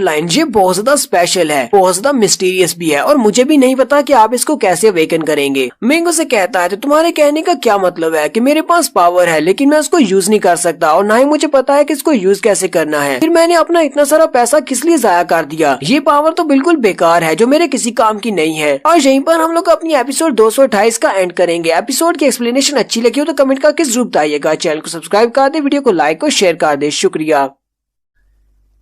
लाइन ये बहुत ज्यादा स्पेशल है, बहुत ज्यादा मिस्टीरियस भी है, और मुझे भी नहीं पता कि आप इसको कैसे अवेकन करेंगे। मिंग उसे कहता है, तो तुम्हारे कहने का क्या मतलब है कि मेरे पास पावर है लेकिन मैं उसको यूज नहीं कर सकता और ना ही मुझे पता है कि इसको यूज कैसे करना है, फिर मैंने अपना इतना सारा पैसा किस लिए जाया कर दिया। ये पावर तो बिल्कुल बेकार है जो मेरे किसी काम की नहीं है। और यहीं पर हम लोग अपनी एपिसोड 228 का एंड करेंगे। एपिसोड की एक्सप्लेनेशन अच्छी लगी हो तो कमेंट करके जरूर बताइएगा। चैनल को सब्सक्राइब कर दे, वीडियो को लाइक और शेयर कर दे। शुक्रिया।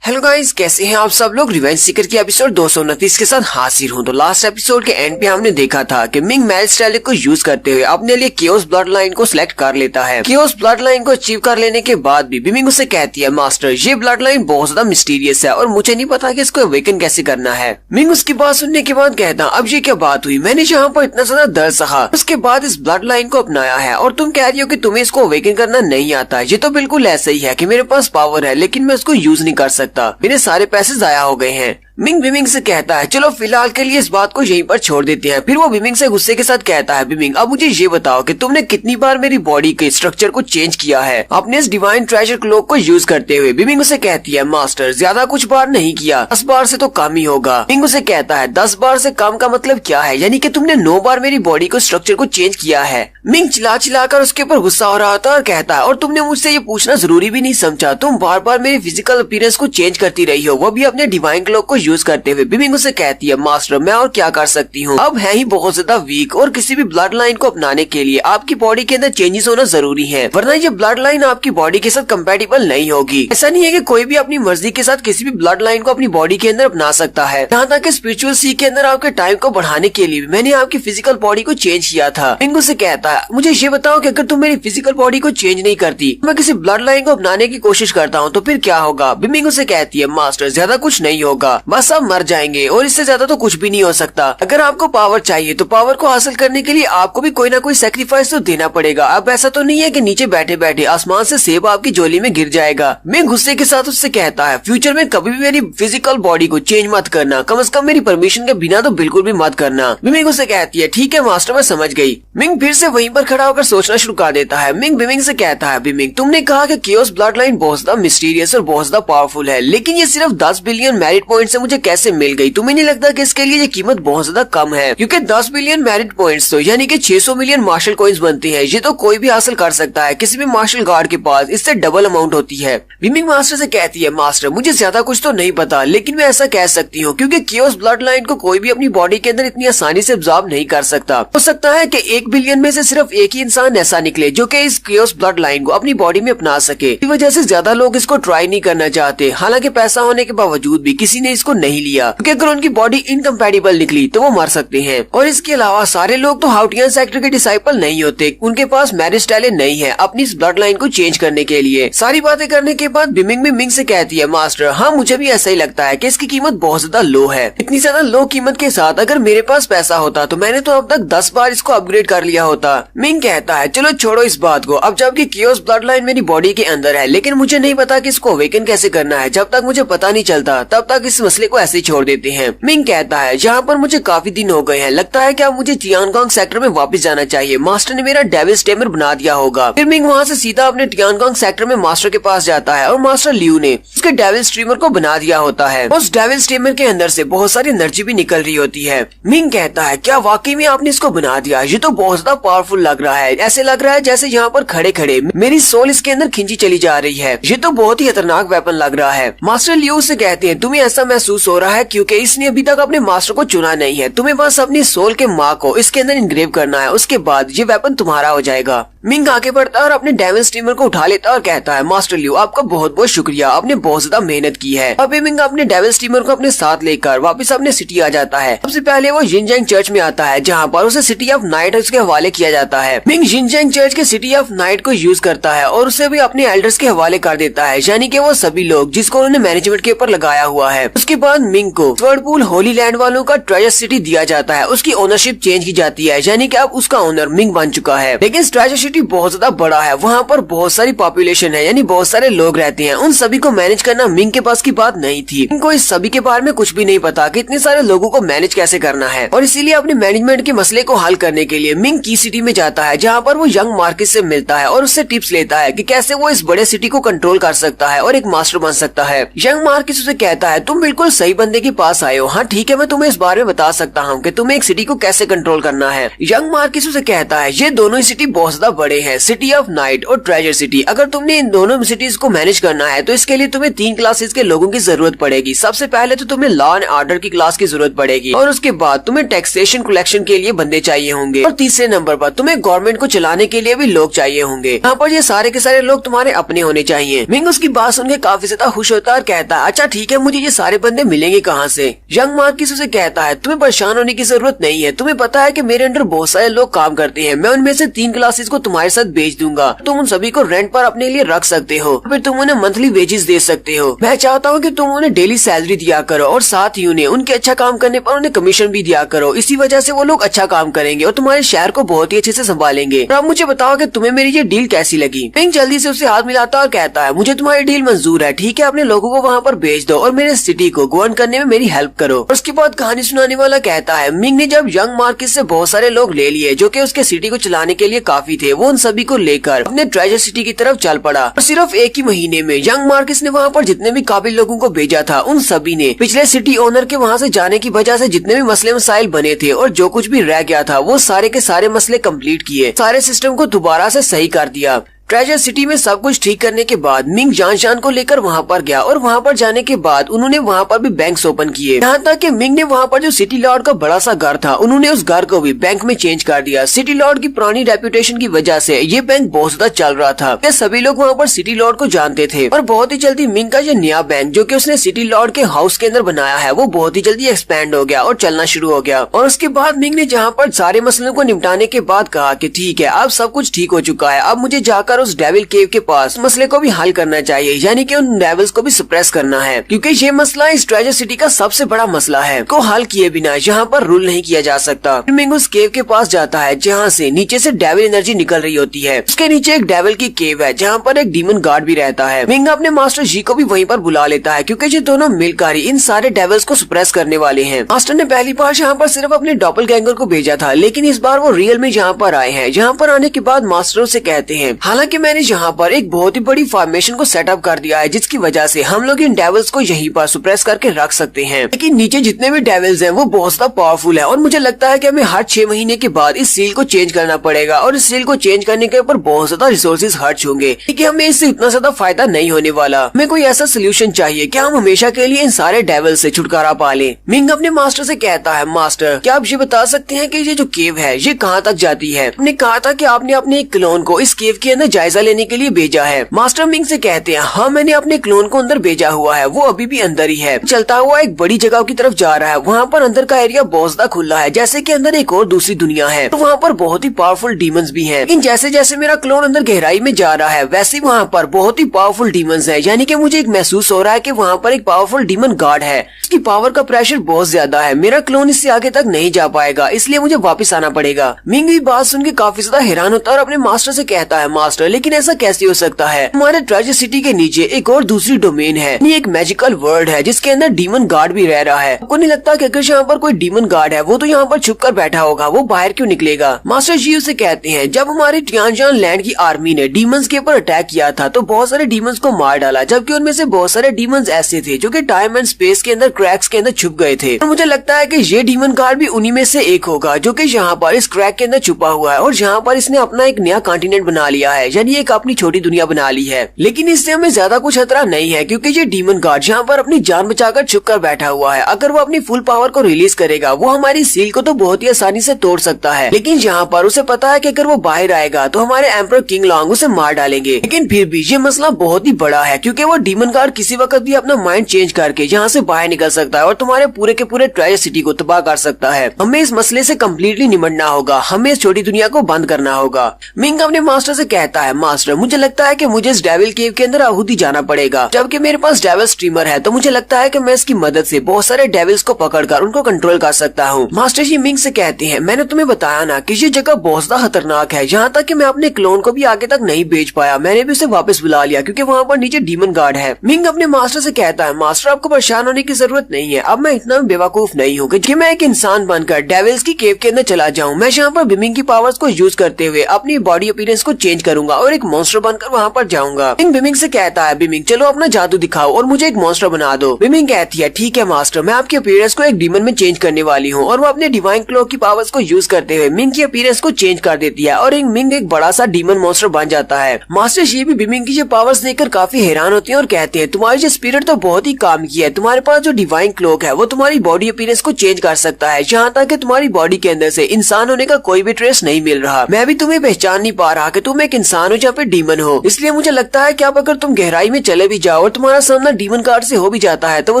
हेलो गाइस, कैसे हैं आप सब लोग। रिवेंज सीकर की एपिसोड 229 के साथ हाजिर हूं। तो लास्ट एपिसोड के एंड पे हमने देखा था कि मिंग मैजिक टैलेंट को यूज करते हुए अपने लिए केओस ब्लड लाइन को सिलेक्ट कर लेता है। केओस ब्लड लाइन को अचीव कर लेने के बाद भी मिंग उसे कहती है, मास्टर ये ब्लड लाइन बहुत ज्यादा मिस्टीरियस है और मुझे नहीं पता कि इसको अवेकन कैसे करना है। मिंग उसकी बात सुनने के बाद कहता, अब ये क्या बात हुई, मैंने यहाँ पर इतना ज्यादा दर्द सहा, उसके बाद इस ब्लड लाइन को अपनाया है और तुम कह रही हो कि तुम्हें इसको अवेकन करना नहीं आता। ये तो बिल्कुल ऐसा ही है कि मेरे पास पावर है लेकिन मैं उसको यूज नहीं कर सकता, मेरे सारे पैसे जाया हो गए हैं। मिंग बिमिंग से कहता है, चलो फिलहाल के लिए इस बात को यहीं पर छोड़ देते हैं। फिर वो बिमिंग से गुस्से के साथ कहता है, बिमिंग अब मुझे ये बताओ कि तुमने कितनी बार मेरी बॉडी के स्ट्रक्चर को चेंज किया है अपने इस डिवाइन ट्रेजर क्लोक को यूज करते हुए। बिमिंग उसे कहती है, मास्टर ज्यादा कुछ बार नहीं किया, 10 बार से तो कम ही होगा। मिंग उसे कहता है, 10 बार से कम का मतलब क्या है, यानी कि तुमने 9 बार मेरी बॉडी को स्ट्रक्चर को चेंज किया है। मिंग चिल्ला चिल्लाकर उसके ऊपर गुस्सा हो रहा था और कहता है, और तुमने मुझसे ये पूछना जरूरी भी नहीं समझा, तुम बार बार मेरी फिजिकल अपीयरेंस को चेंज करती रही हो, वो भी अपने डिवाइन क्लोक को यूज करते हुए। बिमिंग उसे कहती है, मास्टर मैं और क्या कर सकती हूँ, अब है ही बहुत ज्यादा वीक और किसी भी ब्लड लाइन को अपनाने के लिए आपकी बॉडी के अंदर चेंजेस होना जरूरी है, वरना ये ब्लड लाइन आपकी बॉडी के साथ कंपैटिबल नहीं होगी। ऐसा नहीं है कि कोई भी अपनी मर्जी के साथ किसी भी ब्लड लाइन को अपनी बॉडी के अंदर अपना सकता है। यहाँ तक कि स्पिरिचुअल सीख के अंदर आपके टाइम को बढ़ाने के लिए मैंने आपकी फिजिकल बॉडी को चेंज किया था। बिमिंग उसे कहता है, मुझे ये बताओ कि अगर तुम मेरी फिजिकल बॉडी को चेंज नहीं करती, मैं किसी ब्लड लाइन को अपनाने की कोशिश करता हूँ तो फिर क्या होगा। बिमिंग उसे कहती है, मास्टर ज्यादा कुछ नहीं होगा, बस आप मर जाएंगे और इससे ज्यादा तो कुछ भी नहीं हो सकता। अगर आपको पावर चाहिए तो पावर को हासिल करने के लिए आपको भी कोई ना कोई सैक्रिफाइस तो देना पड़ेगा। अब ऐसा तो नहीं है कि नीचे बैठे बैठे आसमान से सेब आपकी झोली में गिर जाएगा। मैं गुस्से के साथ उससे कहता है, फ्यूचर में कभी भी मेरी फिजिकल बॉडी को चेंज मत करना, कम से कम मेरी परमिशन के बिना तो बिल्कुल भी मत करना। मिंग उसे कहती है, ठीक है मास्टर मैं समझ गई। मिंग फिर से वहीं पर खड़ा होकर सोचना शुरू कर देता है। मिंग बिमिंग से कहता है, बिमिंग तुमने कहा कि केओस ब्लड लाइन बहुत ज्यादा मिस्टीरियस और बहुत ज्यादा पावरफुल है, लेकिन ये सिर्फ 10 बिलियन मेरिट पॉइंट से मुझे कैसे मिल गई? तुम्हें नहीं लगता कि इसके लिए ये कीमत बहुत ज्यादा कम है? क्योंकि 10 बिलियन मेरिट पॉइंट्स तो यानी कि 600 मिलियन मार्शल कॉइंस बनती हैं। ये तो कोई भी हासिल कर सकता है, किसी भी मार्शल गार्ड के पास इससे डबल अमाउंट होती है। विमिंग मास्टर से कहती है, मास्टर मुझे ज्यादा कुछ तो नहीं पता, लेकिन मैं ऐसा कह सकती हूँ क्योंकि कियोस ब्लड लाइन को कोई भी अपनी बॉडी के अंदर इतनी आसानी से अब्सॉर्ब नहीं कर सकता। हो सकता है कि 1 बिलियन में से सिर्फ एक ही इंसान ऐसा निकले जो कि इस कियोस ब्लड लाइन को अपनी बॉडी में अपना सके। इस वजह से ज्यादा लोग इसको ट्राई नहीं करना चाहते। हालांकि पैसा होने के बावजूद भी किसी ने इसको नहीं लिया, क्योंकि अगर उनकी बॉडी इनकम्पैटिबल निकली तो वो मर सकते हैं। और इसके अलावा सारे लोग तो हाउटियन सेक्टर के डिसाइपल नहीं होते, उनके पास मैरिज टैलेंट नहीं है अपनी इस ब्लड लाइन को चेंज करने के लिए। सारी बातें करने के बाद बिमिंग भी मिंग से कहती है, मास्टर हाँ मुझे भी ऐसा ही लगता है कि इसकी कीमत बहुत ज्यादा लो है। इतनी ज्यादा लो कीमत के साथ अगर मेरे पास पैसा होता तो मैंने तो अब तक 10 बार इसको अपग्रेड कर लिया होता। मिंग कहता है, चलो छोड़ो इस बात को, अब जबकि कियोस ब्लड लाइन मेरी बॉडी के अंदर है, लेकिन मुझे नहीं पता कि इसको अवेकन कैसे करना है। जब तक मुझे पता नहीं चलता तब तक इस मसले को ऐसे ही छोड़ देते हैं। मिंग कहता है, यहाँ पर मुझे काफी दिन हो गए हैं, लगता है कि अब मुझे टियानगोंग सेक्टर में वापस जाना चाहिए। मास्टर ने मेरा डेविल स्टेमर बना दिया होगा। फिर मिंग वहाँ से सीधा अपने टियानगोंग सेक्टर में मास्टर के पास जाता है और मास्टर लियू ने उसके डेविल स्ट्रीमर को बना दिया होता है। उस डेविल स्ट्रीमर के अंदर से बहुत सारी एनर्जी भी निकल रही होती है। मिंग कहता है, क्या वाकई में आपने इसको बना दिया? ये तो बहुत ज्यादा पावरफुल लग रहा है। ऐसे लग रहा है जैसे यहाँ पर खड़े खड़े मेरी सोल इसके अंदर खींची चली जा रही है। ये तो बहुत ही खतरनाक वेपन लग रहा है। मास्टर लियू से कहते हैं, तुम्हें ऐसा महसूस हो रहा है क्योंकि इसने अभी तक अपने मास्टर को चुना नहीं है। तुम्हें बस अपनी सोल के माँ को इसके अंदर इनग्रेव करना है, उसके बाद ये वेपन तुम्हारा हो जाएगा। मिंग आगे बढ़ता है और अपने डेविल स्टीमर को उठा लेता है और कहता है, मास्टर लियू आपका बहुत बहुत शुक्रिया, आपने बहुत ज्यादा मेहनत की है। अभी मिंग अपने डेविल स्टीमर को अपने साथ लेकर वापस अपने सिटी आ जाता है। सबसे पहले वो जिनजैंग चर्च में आता है, जहाँ पर उसे सिटी ऑफ नाइट उसके हवाले किया जाता है। मिंग जिनजैंग चर्च के सिटी ऑफ नाइट को यूज करता है और उसे भी अपने एल्डर्स के हवाले कर देता है, यानी कि वो सभी लोग जिसको उन्होंने मैनेजमेंट के ऊपर लगाया हुआ है। उसके बाद मिंग को स्वर्डपूल होली लैंड वालों का ट्रेजर सिटी दिया जाता है। उसकी ओनरशिप चेंज की जाती है, यानी कि अब उसका ओनर मिंग बन चुका है। लेकिन ट्रेजर सिटी बहुत ज्यादा बड़ा है, वहाँ पर बहुत सारी पॉपुलेशन है, यानी बहुत सारे लोग रहते हैं। उन सभी को मैनेज करना मिंग के पास की बात नहीं थी। इनको इस सभी के बारे में कुछ भी नहीं पता कि इतने सारे लोगों को मैनेज कैसे करना है। और इसीलिए अपने मैनेजमेंट के मसले को हल करने के लिए मिंग की सिटी में जाता है, जहाँ पर वो यंग मार्किस से मिलता है और उससे टिप्स लेता है कि कैसे वो इस बड़े सिटी को कंट्रोल कर सकता है और एक मास्टर बन सकता है। यंग मार्किस उसे कहता है, तुम बिल्कुल सही बंदे के पास आए हो। हाँ ठीक है, मैं तुम्हें इस बारे में बता सकता हूँ कि तुम्हें एक सिटी को कैसे कंट्रोल करना है। यंग मार्किस उसे कहता है, ये दोनों ही सिटी बहुत ज्यादा बड़े हैं, सिटी ऑफ नाइट और ट्रेजर सिटी। अगर तुमने इन दोनों सिटीज को मैनेज करना है तो इसके लिए तुम्हें 3 क्लासेस के लोगों की जरूरत पड़ेगी। सबसे पहले तो तुम्हें लॉ एंड ऑर्डर की क्लास की जरूरत पड़ेगी, और उसके बाद तुम्हें टैक्सेशन कलेक्शन के लिए बंदे चाहिए होंगे, और तीसरे नंबर पर तुम्हें गवर्नमेंट को चलाने के लिए भी लोग चाहिए होंगे। यहाँ पर ये सारे के सारे लोग तुम्हारे अपने होने चाहिए। मिंग उसकी बात सुन के काफी ज्यादा खुश होता है और कहता है, अच्छा ठीक है, मुझे ये सारे बंदे मिलेंगे कहाँ से? यंग मार्किस उसे कहता है, तुम्हें परेशान होने की जरूरत नहीं है। तुम्हें पता है कि मेरे अंडर बहुत सारे लोग काम करते हैं, मैं उनमें से 3 क्लासेस को तुम्हारे साथ भेज दूंगा। तुम उन सभी को रेंट पर अपने लिए रख सकते हो, फिर तुम उन्हें मंथली वेजेस दे सकते हो। मैं चाहता हूँ कि तुम उन्हें डेली सैलरी दिया करो और साथ ही उन्हें उनके अच्छा काम करने पर उन्हें कमीशन भी दिया करो। इसी वजह से वो लोग अच्छा काम करेंगे और तुम्हारे शहर को बहुत ही अच्छे से संभालेंगे। और अब मुझे बताओ कि तुम्हें मेरी ये डील कैसी लगी? मिंग जल्दी से उसे हाथ मिलाता और कहता है, मुझे तुम्हारी डील मंजूर है। ठीक है, अपने लोगों को वहाँ पर भेज दो और मेरे सिटी को गवर्न करने में मेरी हेल्प करो। और उसके बाद कहानी सुनाने वाला कहता है, मिंग ने जब यंग मार्किस से बहुत सारे लोग ले लिए जो कि उसके सिटी को चलाने के लिए काफी थे, वो उन सभी को लेकर अपने ट्रेजर सिटी की तरफ चल पड़ा। और सिर्फ एक ही महीने में यंग मार्किस ने वहाँ पर जितने भी काबिल लोगों को भेजा था, उन सभी ने पिछले सिटी ओनर के वहाँ से जाने की वजह से जितने भी मसले मसाइल बने थे और जो कुछ भी रह गया था, वो सारे के सारे मसले कंप्लीट किए, सारे सिस्टम को दोबारा से सही कर दिया। ट्रेजर सिटी में सब कुछ ठीक करने के बाद मिंग जान को लेकर वहाँ पर गया, और वहाँ पर जाने के बाद उन्होंने वहाँ पर भी बैंक्स ओपन किए। यहाँ तक कि मिंग ने वहाँ पर जो सिटी लॉर्ड का बड़ा सा घर था, उन्होंने उस घर को भी बैंक में चेंज कर दिया। सिटी लॉर्ड की पुरानी रेपुटेशन की वजह से ये बैंक बहुत ज्यादा चल रहा था। सभी लोग वहाँ पर सिटी लॉर्ड को जानते थे, और बहुत ही जल्दी मिंग का ये नया बैंक जो कि उसने सिटी लॉर्ड के हाउस के अंदर बनाया है, वो बहुत ही जल्दी एक्सपैंड हो गया और चलना शुरू हो गया। और उसके बाद मिंग ने जहाँ पर सारे मसलों को निपटाने के बाद कहा कि ठीक है, अब सब कुछ ठीक हो चुका है, अब मुझे जाकर उस डेविल केव के पास मसले को भी हल करना चाहिए, यानी कि उन डेविल्स को भी सप्रेस करना है, क्योंकि ये मसला इस ट्रेजर सिटी का सबसे बड़ा मसला है। को हल किए बिना यहाँ पर रूल नहीं किया जा सकता। मिंग उस केव के पास जाता है जहाँ से नीचे से डेविल एनर्जी निकल रही होती है। उसके नीचे एक डेविल की केव है जहाँ पर एक डीमन गार्ड भी रहता है। मिंग अपने मास्टर जी को भी वहीं पर बुला लेता है, क्योंकि ये दोनों मिलकर ही इन सारे डेविल्स को सप्रेस करने वाले हैं। मास्टर ने पहली बार यहाँ पर सिर्फ अपने डॉपलगैंगर को भेजा था, लेकिन इस बार वो रियल में यहाँ पर आए हैं। यहाँ पर आने के बाद मास्टर से कहते हैं, हालांकि कि मैंने यहाँ पर एक बहुत ही बड़ी फॉर्मेशन को सेटअप कर दिया है, जिसकी वजह से हम लोग इन डेविल्स को यहीं पर सुप्रेस करके रख सकते हैं। लेकिन नीचे जितने भी डेविल्स हैं वो बहुत ज्यादा पावरफुल है और मुझे लगता है कि हमें हर 6 महीने के बाद इस सील को चेंज करना पड़ेगा और इस सील को चेंज करने के ऊपर बहुत ज्यादा रिसोर्सेज खर्च होंगे, लेकिन हमें इससे इतना ज्यादा फायदा नहीं होने वाला। हमें कोई ऐसा सोल्यूशन चाहिए कि हम हमेशा के लिए इन सारे डेविल्स से छुटकारा पा लें। मिंग अपने मास्टर से कहता है, मास्टर क्या आप ये बता सकते हैं कि ये जो केव है ये कहाँ तक जाती है? आपने कहा था कि आपने अपने एक क्लोन को इस केव के अंदर जायजा लेने के लिए भेजा है। मास्टर मिंग से कहते हैं, हाँ मैंने अपने क्लोन को अंदर भेजा हुआ है, वो अभी भी अंदर ही है, चलता हुआ एक बड़ी जगह की तरफ जा रहा है। वहाँ पर अंदर का एरिया बहुत ज्यादा खुला है, जैसे कि अंदर एक और दूसरी दुनिया है, तो वहाँ पर बहुत ही पावरफुल डीमंस भी हैं। लेकिन जैसे जैसे मेरा क्लोन अंदर गहराई में जा रहा है वैसे ही वहाँ पर बहुत ही पावरफुल डीमंस है, यानी कि मुझे एक महसूस हो रहा है कि वहाँ पर एक पावरफुल डीमन गार्ड है, उसकी पावर का प्रेशर बहुत ज्यादा है। मेरा क्लोन इससे आगे तक नहीं जा पाएगा, इसलिए मुझे वापस आना पड़ेगा। मिंग भी बात सुन के काफी ज्यादा हैरान होता है और अपने मास्टर से कहता है, मास्टर लेकिन ऐसा कैसे हो सकता है? हमारे ट्रेजर सिटी के नीचे एक और दूसरी डोमेन है, ये एक मैजिकल वर्ल्ड है जिसके अंदर डीमन गार्ड भी रह रहा है। आपको नहीं लगता कि अगर यहाँ पर कोई डीमन गार्ड है वो तो यहाँ पर छुप कर बैठा होगा, वो बाहर क्यों निकलेगा? मास्टर जी उसे कहते हैं, जब हमारी टियानजान लैंड की आर्मी ने डीमंस के ऊपर अटैक किया था तो बहुत सारे डीमंस को मार डाला, जबकि उनमें से बहुत सारे डीमंस ऐसे थे जो कि टाइम एंड स्पेस के अंदर क्रैक्स के अंदर छुप गए थे। और मुझे लगता है कि ये डीमन गार्ड भी उन्हीं में से एक होगा जो कि यहाँ पर इस क्रैक के अंदर छुपा हुआ है और यहाँ पर इसने अपना एक नया कॉन्टिनेंट बना लिया है, यानी एक अपनी छोटी दुनिया बना ली है। लेकिन इससे हमें ज्यादा कुछ खतरा नहीं है क्योंकि ये डीमन गार्ड यहाँ पर अपनी जान बचाकर छुप कर बैठा हुआ है। अगर वो अपनी फुल पावर को रिलीज करेगा वो हमारी सील को तो बहुत ही आसानी से तोड़ सकता है, लेकिन यहाँ पर उसे पता है कि अगर वो बाहर आएगा तो हमारे एम्परर किंग लॉन्ग उसे मार डालेंगे। लेकिन फिर भी ये मसला बहुत ही बड़ा है क्योंकि वो डीमन गार्ड किसी वक्त भी अपना माइंड चेंज करके यहाँ से बाहर निकल सकता है और तुम्हारे पूरे के पूरे ट्रेजर सिटी को तबाह कर सकता है। हमें इस मसले से कम्प्लीटली निपटना होगा, हमें इस छोटी दुनिया को बंद करना होगा। मिंग अपने मास्टर से कहता है, मास्टर मुझे लगता है कि मुझे इस डेविल केव के अंदर आहुति जाना पड़ेगा, जबकि मेरे पास डेविल स्ट्रीमर है तो मुझे लगता है कि मैं इसकी मदद से बहुत सारे डेविल्स को पकड़कर उनको कंट्रोल कर सकता हूँ। मास्टर जी मिंग से कहते हैं, मैंने तुम्हें बताया ना कि ये जगह बहुत ज्यादा खतरनाक है, यहाँ तक कि मैं अपने क्लोन को भी आगे तक नहीं भेज पाया, मैंने भी उसे वापस बुला लिया क्योंकि वहाँ पर नीचे डीमन गार्ड है। मिंग अपने मास्टर से कहता है, मास्टर आपको परेशान होने की जरूरत नहीं है, अब मैं इतना बेवकूफ नहीं हूँ कि मैं एक इंसान बनकर डेविल्स की केव के अंदर चला जाऊँ। मैं यहाँ पर बिमिंग की पावर्स को यूज करते हुए अपनी बॉडी अपीयरेंस को चेंज करूंगा और एक मॉन्स्टर बनकर वहाँ पर जाऊंगा। बिमिंग से कहता है, बिमिंग चलो अपना जादू दिखाओ और मुझे एक मॉन्स्टर बना दो। बिमिंग कहती है, ठीक है मास्टर, मैं आपकी अपीयरेंस को एक डीमन में चेंज करने वाली हूँ, और वो अपने डिवाइन क्लो की पावर्स को यूज करते हुए मिंग की अपीयरेंस को चेंज कर देती है और मिंग एक बड़ा सा डीमन मॉन्स्टर बन जाता है। मास्टर जी भी बिमिंग की पावर्स देखकर काफी हैरान होते हैं और कहते हैं, तुम्हारी जो स्पिरिट तो बहुत ही काम की है, तुम्हारे पास जो डिवाइन क्लोक है वो तुम्हारी बॉडी अपीयरेंस को चेंज कर सकता है, जहाँ तक कि तुम्हारी बॉडी के अंदर से इंसान होने का कोई भी ट्रेस नहीं मिल रहा। मैं भी तुम्हें पहचान नहीं पा रहा कि तुम एक इंसान हो या फिर डीमन हो, इसलिए मुझे लगता है कि अब अगर तुम गहराई में चले भी जाओ और तुम्हारा सामना डीमन गार्ड से हो भी जाता है तो वो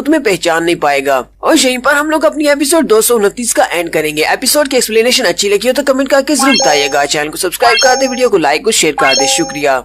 तुम्हें पहचान नहीं पाएगा। और यहीं पर हम लोग अपनी एपिसोड 229 का एंड करेंगे। एपिसोड की एक्सप्लेनेशन अच्छी लगी हो तो कमेंट करके जरूर बताइएगा। चैनल को सब्सक्राइब कर दे, वीडियो को लाइक और शेयर कर दे। शुक्रिया।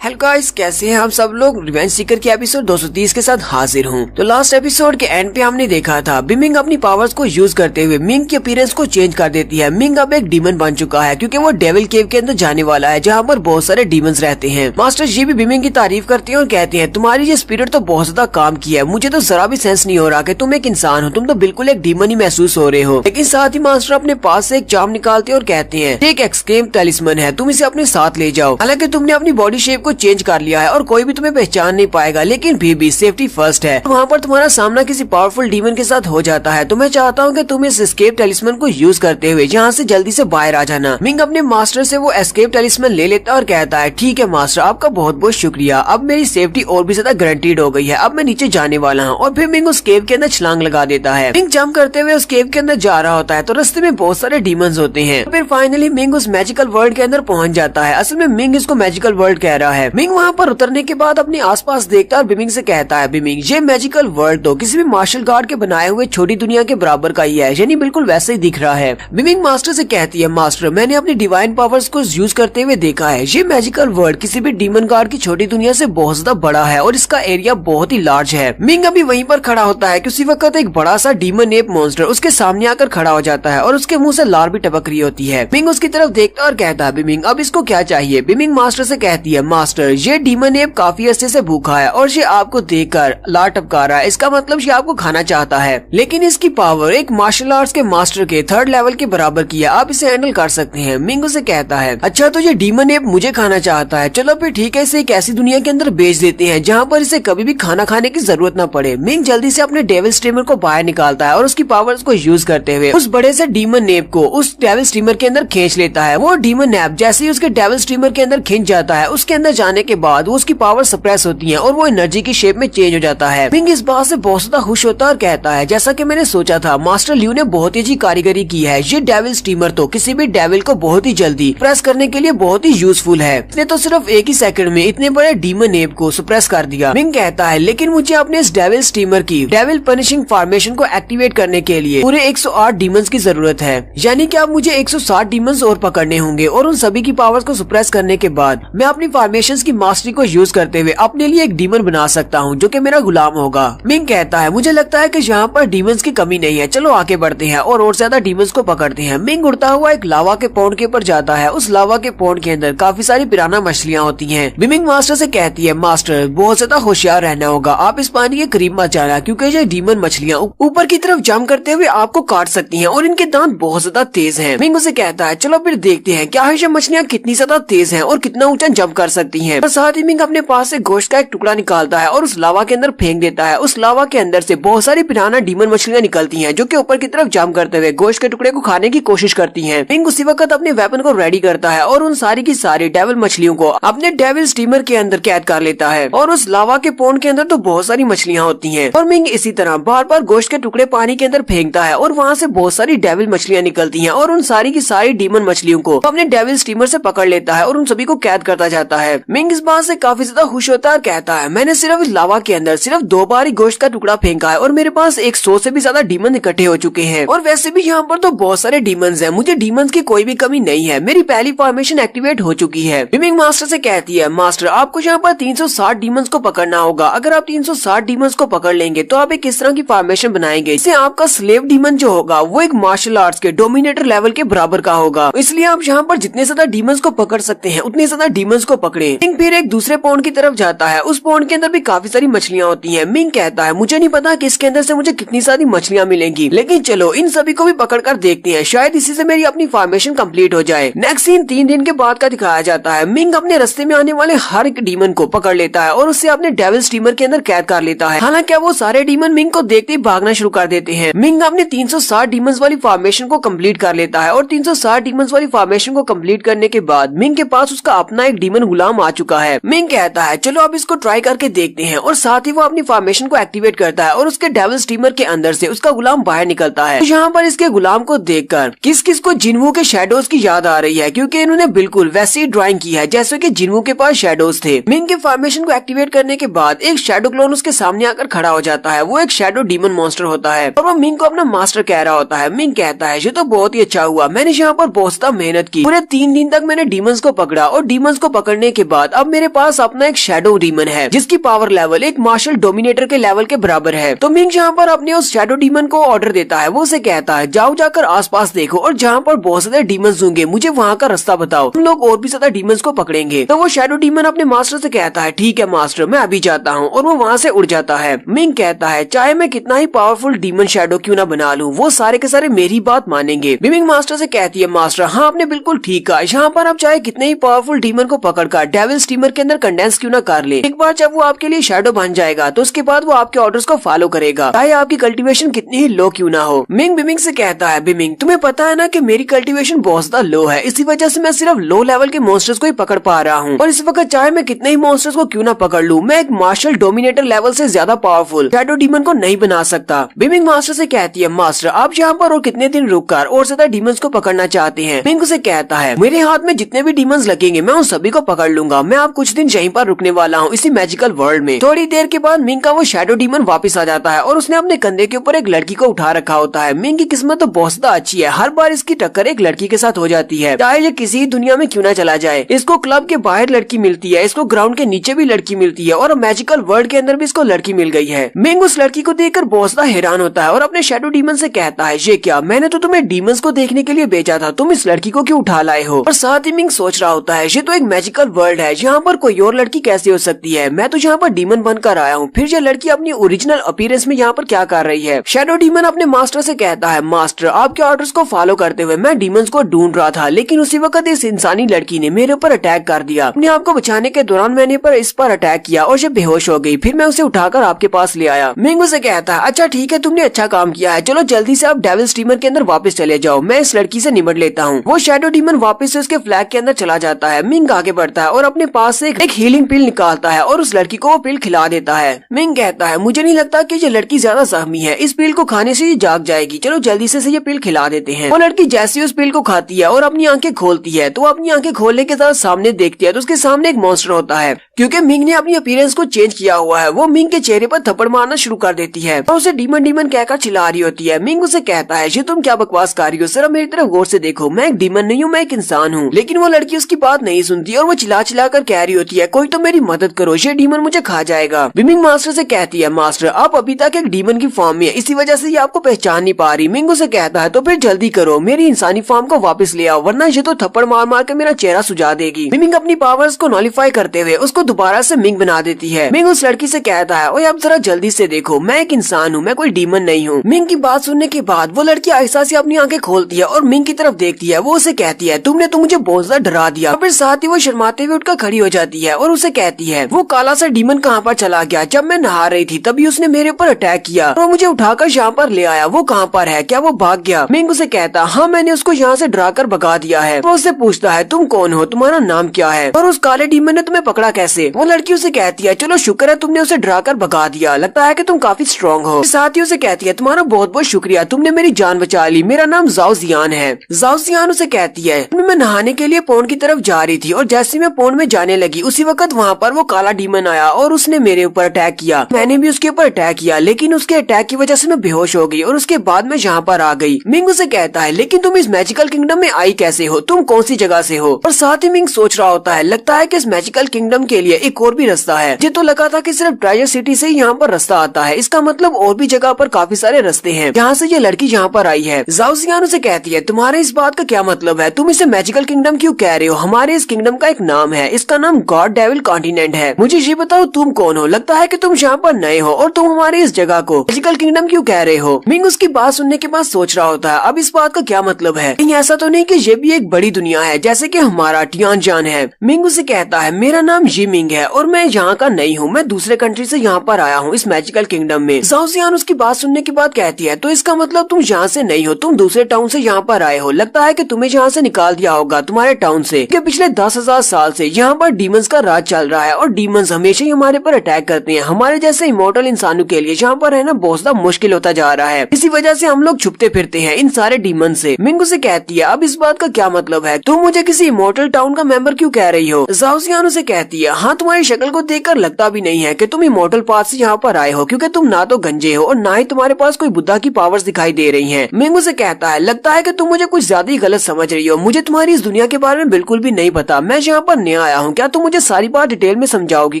हेलो गाइस, कैसे हैं आप सब लोग? रिवेंज सीकर की एपिसोड 230 के साथ हाजिर हूं। तो लास्ट एपिसोड के एंड पे हमने देखा था बिमिंग अपनी पावर्स को यूज करते हुए मिंग की अपीयरेंस को चेंज कर देती है। मिंग अब एक डीमन बन चुका है क्योंकि वो डेविल केव के अंदर जाने वाला है जहाँ पर बहुत सारे डीमंस रहते हैं। मास्टर जी भी बिमिंग की तारीफ करते हैं और कहते हैं, तुम्हारी ये स्पिरिट तो बहुत ज्यादा काम की है, मुझे तो जरा भी सेंस नहीं हो रहा कि तुम एक इंसान हो, तुम तो बिल्कुल एक डीमन ही महसूस हो रहे हो। लेकिन साथ ही मास्टर अपने पास से एक चार्म निकालते हैं और कहते हैं, एक एस्केप टैलिस्मन है, तुम इसे अपने साथ ले जाओ। हालांकि तुमने अपनी बॉडी शेप को चेंज कर लिया है और कोई भी तुम्हें पहचान नहीं पाएगा, लेकिन फिर भी सेफ्टी फर्स्ट है। वहाँ पर तुम्हारा सामना किसी पावरफुल डीमन के साथ हो जाता है तो मैं चाहता हूँ कि तुम इस एस्केप टैलिस्मन को यूज करते हुए यहाँ से जल्दी से बाहर आ जाना। मिंग अपने मास्टर से वो एस्केप टैलिस्मन ले लेता है और कहता है, ठीक है मास्टर, आपका बहुत बहुत शुक्रिया, अब मेरी सेफ्टी और भी ज्यादा गारंटीड हो गई है, अब मैं नीचे जाने वाला हूँ। और फिर मिंग उस केव के अंदर छलांग लगा देता है। मिंग जंप करते हुए उस केव के अंदर जा रहा होता है तो रास्ते में बहुत सारे डीमंस होते हैं। फिर फाइनली मिंग उस मैजिकल वर्ल्ड के अंदर पहुंच जाता है। असल में मिंग इसको मैजिकल वर्ल्ड कह रहा है। मिंग वहाँ पर उतरने के बाद अपने आसपास देखता है और बिमिंग से कहता है, बिमिंग ये मैजिकल वर्ल्ड तो किसी भी मार्शल गार्ड के बनाए हुए छोटी दुनिया के बराबर का ही है, यानी बिल्कुल वैसे ही दिख रहा है। बिमिंग मास्टर से कहती है, मास्टर मैंने अपनी डिवाइन पावर्स को यूज करते हुए देखा है, ये मैजिकल वर्ल्ड किसी भी डीमन गार्ड की छोटी दुनिया से बहुत ज्यादा बड़ा है और इसका एरिया बहुत ही लार्ज है। मिंग अभी वहीं पर खड़ा होता है कि उसी वक्त एक बड़ा सा डीमन एप मॉन्स्टर उसके सामने आकर खड़ा हो जाता है और उसके मुंह से लार भी टपक रही होती है। मिंग उसकी तरफ देखता और कहता है, बिमिंग अब इसको क्या चाहिए? बिमिंग मास्टर से कहती है, मास्टर, ये डीमन एप काफी अरसे से भूखा है और ये आपको देखकर लार टपका रहा है। इसका मतलब ये आपको खाना चाहता है, लेकिन इसकी पावर एक मार्शल आर्ट्स के मास्टर के 3rd लेवल के बराबर की है। आप इसे हैंडल कर सकते हैं। मिंग उसे कहता है, अच्छा तो ये डीमन एप मुझे खाना चाहता है, चलो फिर ठीक है, इसे एक ऐसी दुनिया के अंदर भेज देते हैं जहाँ पर इसे कभी भी खाना खाने की जरूरत न पड़े। मिंग जल्दी से अपने डेविल स्ट्रीमर को बाहर निकालता है और उसकी पावर्स को यूज करते हुए उस बड़े से डीमन एप को उस डेविल स्ट्रीमर के अंदर खींच लेता है। वो डीमन एप जैसे ही उसके डेविल स्ट्रीमर के अंदर खींच जाता है, उसके अंदर जाने के बाद वो उसकी पावर सप्रेस होती है और वो एनर्जी की शेप में चेंज हो जाता है। मिंग इस बात से बहुत ज्यादा खुश होता है और कहता है, जैसा कि मैंने सोचा था, मास्टर लियू ने बहुत ही अच्छी कारीगरी की है। ये डेविल स्ट्रीमर तो किसी भी डेविल को बहुत ही जल्दी प्रेस करने के लिए बहुत ही यूजफुल है। इसने तो सिर्फ एक ही सेकंड में इतने बड़े डीमन एप को सप्रेस कर दिया। मिंग कहता है, लेकिन मुझे अपने इस डेविल स्ट्रीमर की डेविल पनिशिंग फॉर्मेशन को एक्टिवेट करने के लिए पूरे 108 डीमंस की जरूरत है, यानी कि अब मुझे 160 डीमंस और पकड़ने होंगे और उन सभी की पावर्स को सप्रेस करने के बाद मैं अपनी फॉर्मेशंस की मास्टरी को यूज करते हुए अपने लिए एक डीमन बना सकता हूँ जो कि मेरा गुलाम होगा। मिंग कहता है, मुझे लगता है कि यहाँ पर डीमंस की कमी नहीं है, चलो आगे बढ़ते हैं और ज्यादा डीमंस को पकड़ते हैं। मिंग उड़ता हुआ एक लावा के पॉन्ड के ऊपर जाता है। उस लावा के पॉन्ड के अंदर काफी सारी पिराना मछलियाँ होती है। बिमिंग मास्टर से कहती है, मास्टर बहुत ज्यादा होशियार रहना होगा, आप इस पानी के करीब मत जाना क्योंकि ये डीमन मछलियाँ ऊपर की तरफ जंप करते हुए आपको काट सकती हैं और इनके दांत बहुत ज्यादा तेज हैं। मिंग उसे कहता है, चलो फिर देखते हैं क्या ये मछलियाँ कितनी ज्यादा तेज हैं और कितना ऊंचा जंप कर सकती हैं। और साथ ही मिंग अपने पास से गोश्त का एक टुकड़ा निकालता है और उस लावा के अंदर फेंक देता है। उस लावा के अंदर से बहुत सारी पिराना डीमन मछलियाँ निकलती हैं जो कि ऊपर की तरफ जंप करते हुए गोश्त के टुकड़े को खाने की कोशिश करती हैं। मिंग उसी वक्त अपने वेपन को रेडी करता है और उन सारी की सारी डेविल मछलियों को अपने डेविल स्टीमर के अंदर कैद कर लेता है। और उस लावा के पॉन्ड के अंदर तो बहुत सारी मछलियाँ होती हैं और मिंग इसी तरह बार बार गोश्त के टुकड़े पानी के अंदर फेंकता है और वहाँ से बहुत सारी डेविल मछलियाँ निकलती हैं और उन सारी की सारी डीमन मछलियों को अपने डेविल स्टीमर से पकड़ लेता है और उन सभी को कैद करता जाता है। मिंग इस बात से काफी ज्यादा खुश होता है और कहता है, मैंने सिर्फ इस लावा के अंदर सिर्फ 2 बार ही गोश्त का टुकड़ा फेंका है और मेरे पास 100 से भी ज्यादा डीमन इकट्ठे हो चुके हैं और वैसे भी यहाँ पर तो बहुत सारे डीमंस हैं, मुझे डीमंस की कोई भी कमी नहीं है, मेरी पहली फॉर्मेशन एक्टिवेट हो चुकी है। मिमिंग मास्टर से कहती है, मास्टर आपको यहाँ पर 360 डीमंस को पकड़ना होगा, अगर आप 360 डीमंस को पकड़ लेंगे तो आप एक किस तरह की फॉर्मेशन बनाएंगे, इससे आपका स्लेव डीमन जो होगा वो एक मार्शल आर्ट्स के डोमिनेटर लेवल के बराबर का होगा, इसलिए आप यहाँ पर जितने ज्यादा डीमंस को पकड़ सकते हैं उतने ज्यादा डीमंस को पकड़े। मिंग फिर एक दूसरे पॉन्ड की तरफ जाता है, उस पॉन्ड के अंदर भी काफी सारी मछलियाँ होती है। मिंग कहता है, मुझे नहीं पता कि इसके अंदर से मुझे कितनी सारी मछलियाँ मिलेंगी, लेकिन चलो इन सभी को भी पकड़ कर देखते हैं, शायद इसी से मेरी अपनी फॉर्मेशन कंप्लीट हो जाए। नेक्स्ट सीन 3 दिन के बाद का दिखाया जाता है। मिंग अपने रास्ते में आने वाले हर एक डीमन को पकड़ लेता है और उससे अपने डेविल स्टीमर के अंदर कैद कर लेता है। हालांकि वो सारे डीमन मिंग को देखते ही भागना शुरू कर देते हैं। मिंग अपने 360 डीमंस वाली फॉर्मेशन को कंप्लीट कर लेता है और 360 डीमंस वाली फॉर्मेशन को कंप्लीट करने के बाद मिंग के पास उसका अपना एक डीमन गुलाम आ चुका है। मिंग कहता है, चलो अब इसको ट्राई करके देखते हैं और साथ ही वो अपनी फॉर्मेशन को एक्टिवेट करता है और उसके डेविल स्टीमर के अंदर से उसका गुलाम बाहर निकलता है। यहाँ पर इसके गुलाम को देखकर किस किस को जिन्वू के शैडोज की याद आ रही है, क्योंकि इन्होंने बिल्कुल वैसी ड्राइंग की है जैसे कि जिन्वू के पास शैडोज थे। मिंग के फॉर्मेशन को एक्टिवेट करने के बाद एक शैडो क्लोन उसके सामने आकर खड़ा हो जाता है। वो एक शैडो डीमन मॉन्स्टर होता है और वो मिंग को अपना मास्टर कह रहा होता है। मिंग कहता है, ये तो बहुत ही अच्छा हुआ, मैंने यहाँ पर बहुत ज्यादा मेहनत की, पूरे 3 दिन तक मैंने डीमंस को पकड़ा और डीमंस को पकड़ने के बाद अब मेरे पास अपना एक शैडो डीमन है जिसकी पावर लेवल एक मार्शल डोमिनेटर के लेवल के बराबर है। तो मिंग यहाँ पर अपने उस शैडो डीमन को ऑर्डर देता है। वो उसे कहता है, जाओ जाकर आसपास देखो और जहाँ पर बहुत ज्यादा डीमंस होंगे मुझे वहाँ का रास्ता बताओ, हम लोग और भी ज्यादा डीमंस को पकड़ेंगे। तो वो शैडो डीमन अपने मास्टर से कहता है, ठीक है मास्टर, मैं अभी जाता हूँ, और वो वहाँ से उड़ जाता है। मिंग कहता है, चाहे मैं कितना ही पावरफुल डीमन शैडो क्यों ना बना लूं, वो सारे के सारे मेरी बात मानेंगे। मिंग मास्टर से कहती है, मास्टर हाँ आपने बिल्कुल ठीक कहा, यहाँ पर आप चाहे कितने ही पावरफुल डीमन को पकड़कर डेविल स्टीमर के अंदर कंडेंस क्यों ना कर ले, एक बार जब वो आपके लिए शैडो बन जाएगा तो उसके बाद वो आपके ऑर्डर्स को फॉलो करेगा, चाहे आपकी कल्टीवेशन कितनी ही लो क्यों ना हो। मिंग बिमिंग से कहता है, बिमिंग तुम्हें पता है ना कि मेरी कल्टीवेशन बहुत ज्यादा लो है, इसी वजह से मैं सिर्फ लो लेवल के मॉन्स्टर्स को ही पकड़ पा रहा हूँ, और इस वक्त चाहे मैं कितने ही मॉन्स्टर्स को क्यों ना पकड़ लूँ, मैं एक मार्शल डोमिनेटर लेवल से ज्यादा पावरफुल शैडो डीमन को नहीं बना सकता। बिमिंग मास्टर से कहती है, मास्टर आप यहाँ पर और कितने दिन रुककर और ज्यादा डीमंस को पकड़ना चाहते हैं। मिंग उसे कहता है, मेरे हाथ में जितने भी डीमंस लगेंगे मैं उन सभी को पकड़ लूंगा, मैं आप कुछ दिन यहीं पर रुकने वाला हूँ इसी मैजिकल वर्ल्ड में। थोड़ी देर के बाद मिंग का वो शैडो डीमन वापस आ जाता है और उसने अपने कंधे के ऊपर एक लड़की को उठा रखा होता है। मिंग की किस्मत तो बहुत ज्यादा अच्छी है, हर बार इसकी टक्कर एक लड़की के साथ हो जाती है, चाहे ये किसी दुनिया में क्यों ना चला जाए। इसको क्लब के बाहर लड़की मिलती है, इसको ग्राउंड के नीचे भी लड़की मिलती है और मैजिकल वर्ल्ड के अंदर भी इसको लड़की मिल गई है। मिंग उस लड़की को देखकर बहुत ज्यादा हैरान होता है और अपने शैडो डीमन से कहता है, ये क्या, मैंने तो तुम्हें डीमंस को देखने के लिए भेजा था, तुम इस लड़की को क्यों उठा लाए हो। और साथ ही मिंग सोच रहा होता है, ये तो एक मैजिकल वर्ल्ड वर्ल्ड है, यहाँ पर कोई और लड़की कैसे हो सकती है, मैं तो यहाँ पर डीमन बनकर आया हूँ, फिर ये लड़की अपनी ओरिजिनल अपीयरेंस में यहाँ पर क्या कर रही है। शैडो डीमन अपने मास्टर से कहता है, मास्टर आपके ऑर्डर्स को फॉलो करते हुए मैं डीमंस को ढूंढ रहा था, लेकिन उसी वक्त इस इंसानी लड़की ने मेरे ऊपर अटैक कर दिया। अपने आप को बचाने के दौरान मैंने इस पर अटैक किया और ये बेहोश हो गई, फिर मैं उसे उठाकर आपके पास ले आया। मिंग उसे कहता है, अच्छा ठीक है, तुमने अच्छा काम किया है, चलो जल्दी से आप डेविल स्टीमर के अंदर वापस चले जाओ, मैं इस लड़की से निपट लेता हूँ। वो शैडो डीमन वापस से उसके फ्लैग के अंदर चला जाता है। मिंग आगे बढ़ता है और अपने पास से एक हीलिंग पिल निकालता है और उस लड़की को वो पिल खिला देता है। मिंग कहता है, मुझे नहीं लगता कि ये लड़की ज्यादा जख्मी है, इस पिल को खाने से ये जाग जाएगी, चलो जल्दी से ये पिल खिला देते हैं। वो लड़की जैसे उस पिल को खाती है और अपनी आंखें खोलती है, तो अपनी आंखें खोलने के साथ सामने देखती है तो उसके सामने एक मॉन्स्टर होता है। क्योंकि मिंग ने अपनी अपीयरेंस को चेंज किया हुआ है, वो मिंग के चेहरे पर थप्पड़ मारना शुरू कर देती है और उसे डीमन डीमन कहकर चिल्ला रही होती है। मिंग उसे कहता है, ये तुम क्या बकवास कर रही हो, सिर्फ मेरी तरफ गौर से देखो, मैं एक डीमन नहीं हूँ, मैं एक इंसान हूँ। लेकिन वो लड़की उसकी बात नहीं सुनती और वो चिल्ला चिल्ला कर कह रही होती है, कोई तो मेरी मदद करो, ये डीमन मुझे खा जाएगा। मिंग मास्टर से कहती है, मास्टर आप अभी तक एक डीमन की फॉर्म में है, इसी वजह से ये आपको पहचान नहीं पा रही। मिंग उसे कहता है, तो फिर जल्दी करो, मेरी इंसानी फॉर्म को वापस ले आओ, वरना ये तो थप्पड़ मार मार के मेरा चेहरा सुझा देगी। मिंग अपनी पावर्स को नॉलिफाई करते हुए उसको दोबारा से मिंग बना देती है। मिंग उस लड़की से कहता है, ओए अब जरा जल्दी से देखो, मैं एक इंसान हूँ, मैं कोई डीमन नहीं हूँ। मिंग की बात सुनने के बाद वो लड़की आहिस्ता से अपनी आंखें खोलती है और मिंग की तरफ देखती है। वो उसे कहती है, तुमने तो मुझे बहुत ज्यादा डरा दिया। फिर साथ ही वो शर्माते हुए उठकर खड़ी हो जाती है और उसे कहती है, वो काला सा डीमन कहाँ पर चला गया, जब मैं नहा रही थी तभी उसने मेरे ऊपर अटैक किया और मुझे उठाकर यहाँ पर ले आया, वो कहाँ पर है, क्या वो भाग गया। मिंग उसे कहता, हाँ मैंने उसको यहाँ से डरा कर भगा दिया है। वो उससे पूछता है, तुम कौन हो, तुम्हारा नाम क्या है और उस काले डीमन ने तुम्हें पकड़ा कैसे। वो लड़की उसे कहती है, चलो शुक्र है तुमने उसे डरा कर भगा दिया, लगता है कि तुम काफी स्ट्रॉन्ग हो। साथ ही उसे कहती है, तुम्हारा बहुत बहुत शुक्रिया, तुमने मेरी जान बचा ली, मेरा नाम जाओ जियान है। जाओ जियान उसे कहती है, मैं नहाने के लिए पौंड की तरफ जा रही थी और जैसे मैं पौंड में जाने लगी उसी वक्त वहाँ पर वो काला डीमन आया और उसने मेरे ऊपर अटैक किया। मैंने भी उसके ऊपर अटैक किया, लेकिन उसके अटैक की वजह से मैं बेहोश हो गई और उसके बाद मैं यहाँ पर आ गई। मिंग उसे कहता है, लेकिन तुम इस मैजिकल किंगडम में आई कैसे हो, तुम कौन सी जगह से हो। और साथ ही मिंग सोच रहा होता है, लगता है कि इस मैजिकल किंगडम के लिए एक और भी रास्ता है। मुझे तो लगा था कि सिर्फ ट्रेजर सिटी से ही यहाँ पर रास्ता आता है, इसका मतलब और भी जगह पर काफी सारे रास्ते हैं जहाँ से ये लड़की यहाँ पर आई है। जाओ जियान उसे कहती है, तुम्हारे इस बात का क्या मतलब है, तुम इसे मैजिकल किंगडम क्यों कह रहे हो, हमारे इस किंगडम का एक नाम है, इसका नाम गॉड डेविल कॉन्टिनेंट है। मुझे ये बताओ तुम कौन हो, लगता है कि तुम यहाँ पर नए हो और तुम हमारे इस जगह को मैजिकल किंगडम क्यों कह रहे हो। मिंग उसकी बात सुनने के बाद सोच रहा होता है, अब इस बात का क्या मतलब है, कहीं ऐसा तो नहीं कि ये भी एक बड़ी दुनिया है जैसे कि हमारा टियानजान है। मिंग उसे कहता है, मेरा नाम जी मिंग है और मैं यहाँ का नहीं हूँ, मैं दूसरे कंट्री से यहाँ पर आया हूँ इस मैजिकल किंगडम में। जाओ जियान उसकी बात सुनने के बाद कहती है, तो इसका मतलब तुम यहाँ से नहीं हो, तुम दूसरे टाउन से यहाँ पर आए हो, लगता है कि तुम्हें यहाँ से निकाल दिया होगा तुम्हारे टाउन से, कि पिछले 10,000 साल से यहाँ पर डीमंस का राज चल रहा है और डीमंस हमेशा ही हमारे पर अटैक करते हैं। हमारे जैसे इमोर्टल इंसानों के लिए यहाँ पर रहना बहुत ज्यादा मुश्किल होता जा रहा है, इसी वजह से हम लोग छुपते फिरते हैं इन सारे डीमन से। मिंग उसे कहती है, अब इस बात का क्या मतलब है, तुम मुझे किसी इमोर्टल टाउन का मेंबर क्यों कह रही हो। जाओ जियान उसे कहती है, हाँ तुम्हारी शक्ल को देखकर लगता भी नहीं है कि तुम इमोर्टल पाथ से यहाँ पर आए हो, क्योंकि तुम ना तो गंजे हो और ना ही तुम्हारे पास कोई बुद्धा की पावर्स दिखाई दे रही हैं। मिंग उसे कहता है, लगता है कि तुम मुझे कुछ ज्यादा ही गलत समझ रही हो, मुझे तुम्हारी इस दुनिया के बारे में बिल्कुल भी नहीं पता, मैं यहाँ पर नया आया हूँ, क्या तुम मुझे सारी बात डिटेल में समझाओगी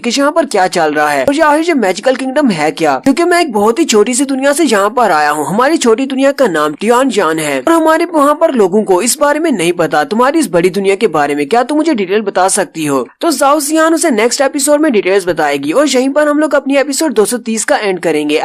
कि यहाँ पर क्या चल रहा है और ये मैजिकल किंगडम है क्या, क्योंकि मैं एक बहुत ही छोटी सी दुनिया से यहाँ पर आया हूँ, हमारी छोटी दुनिया का नाम टियानजान है और हमारे वहाँ पर लोगों को इस बारे में नहीं पता तुम्हारी इस बड़ी दुनिया के बारे में, क्या तुम मुझे डिटेल बता सकती हो। तो जाओ जियान उसे नेक्स्ट एपिसोड में डिटेल्स बताएगी और यहीं पर हम लोग अपनी एपिसोड 230 का एंड करेंगे।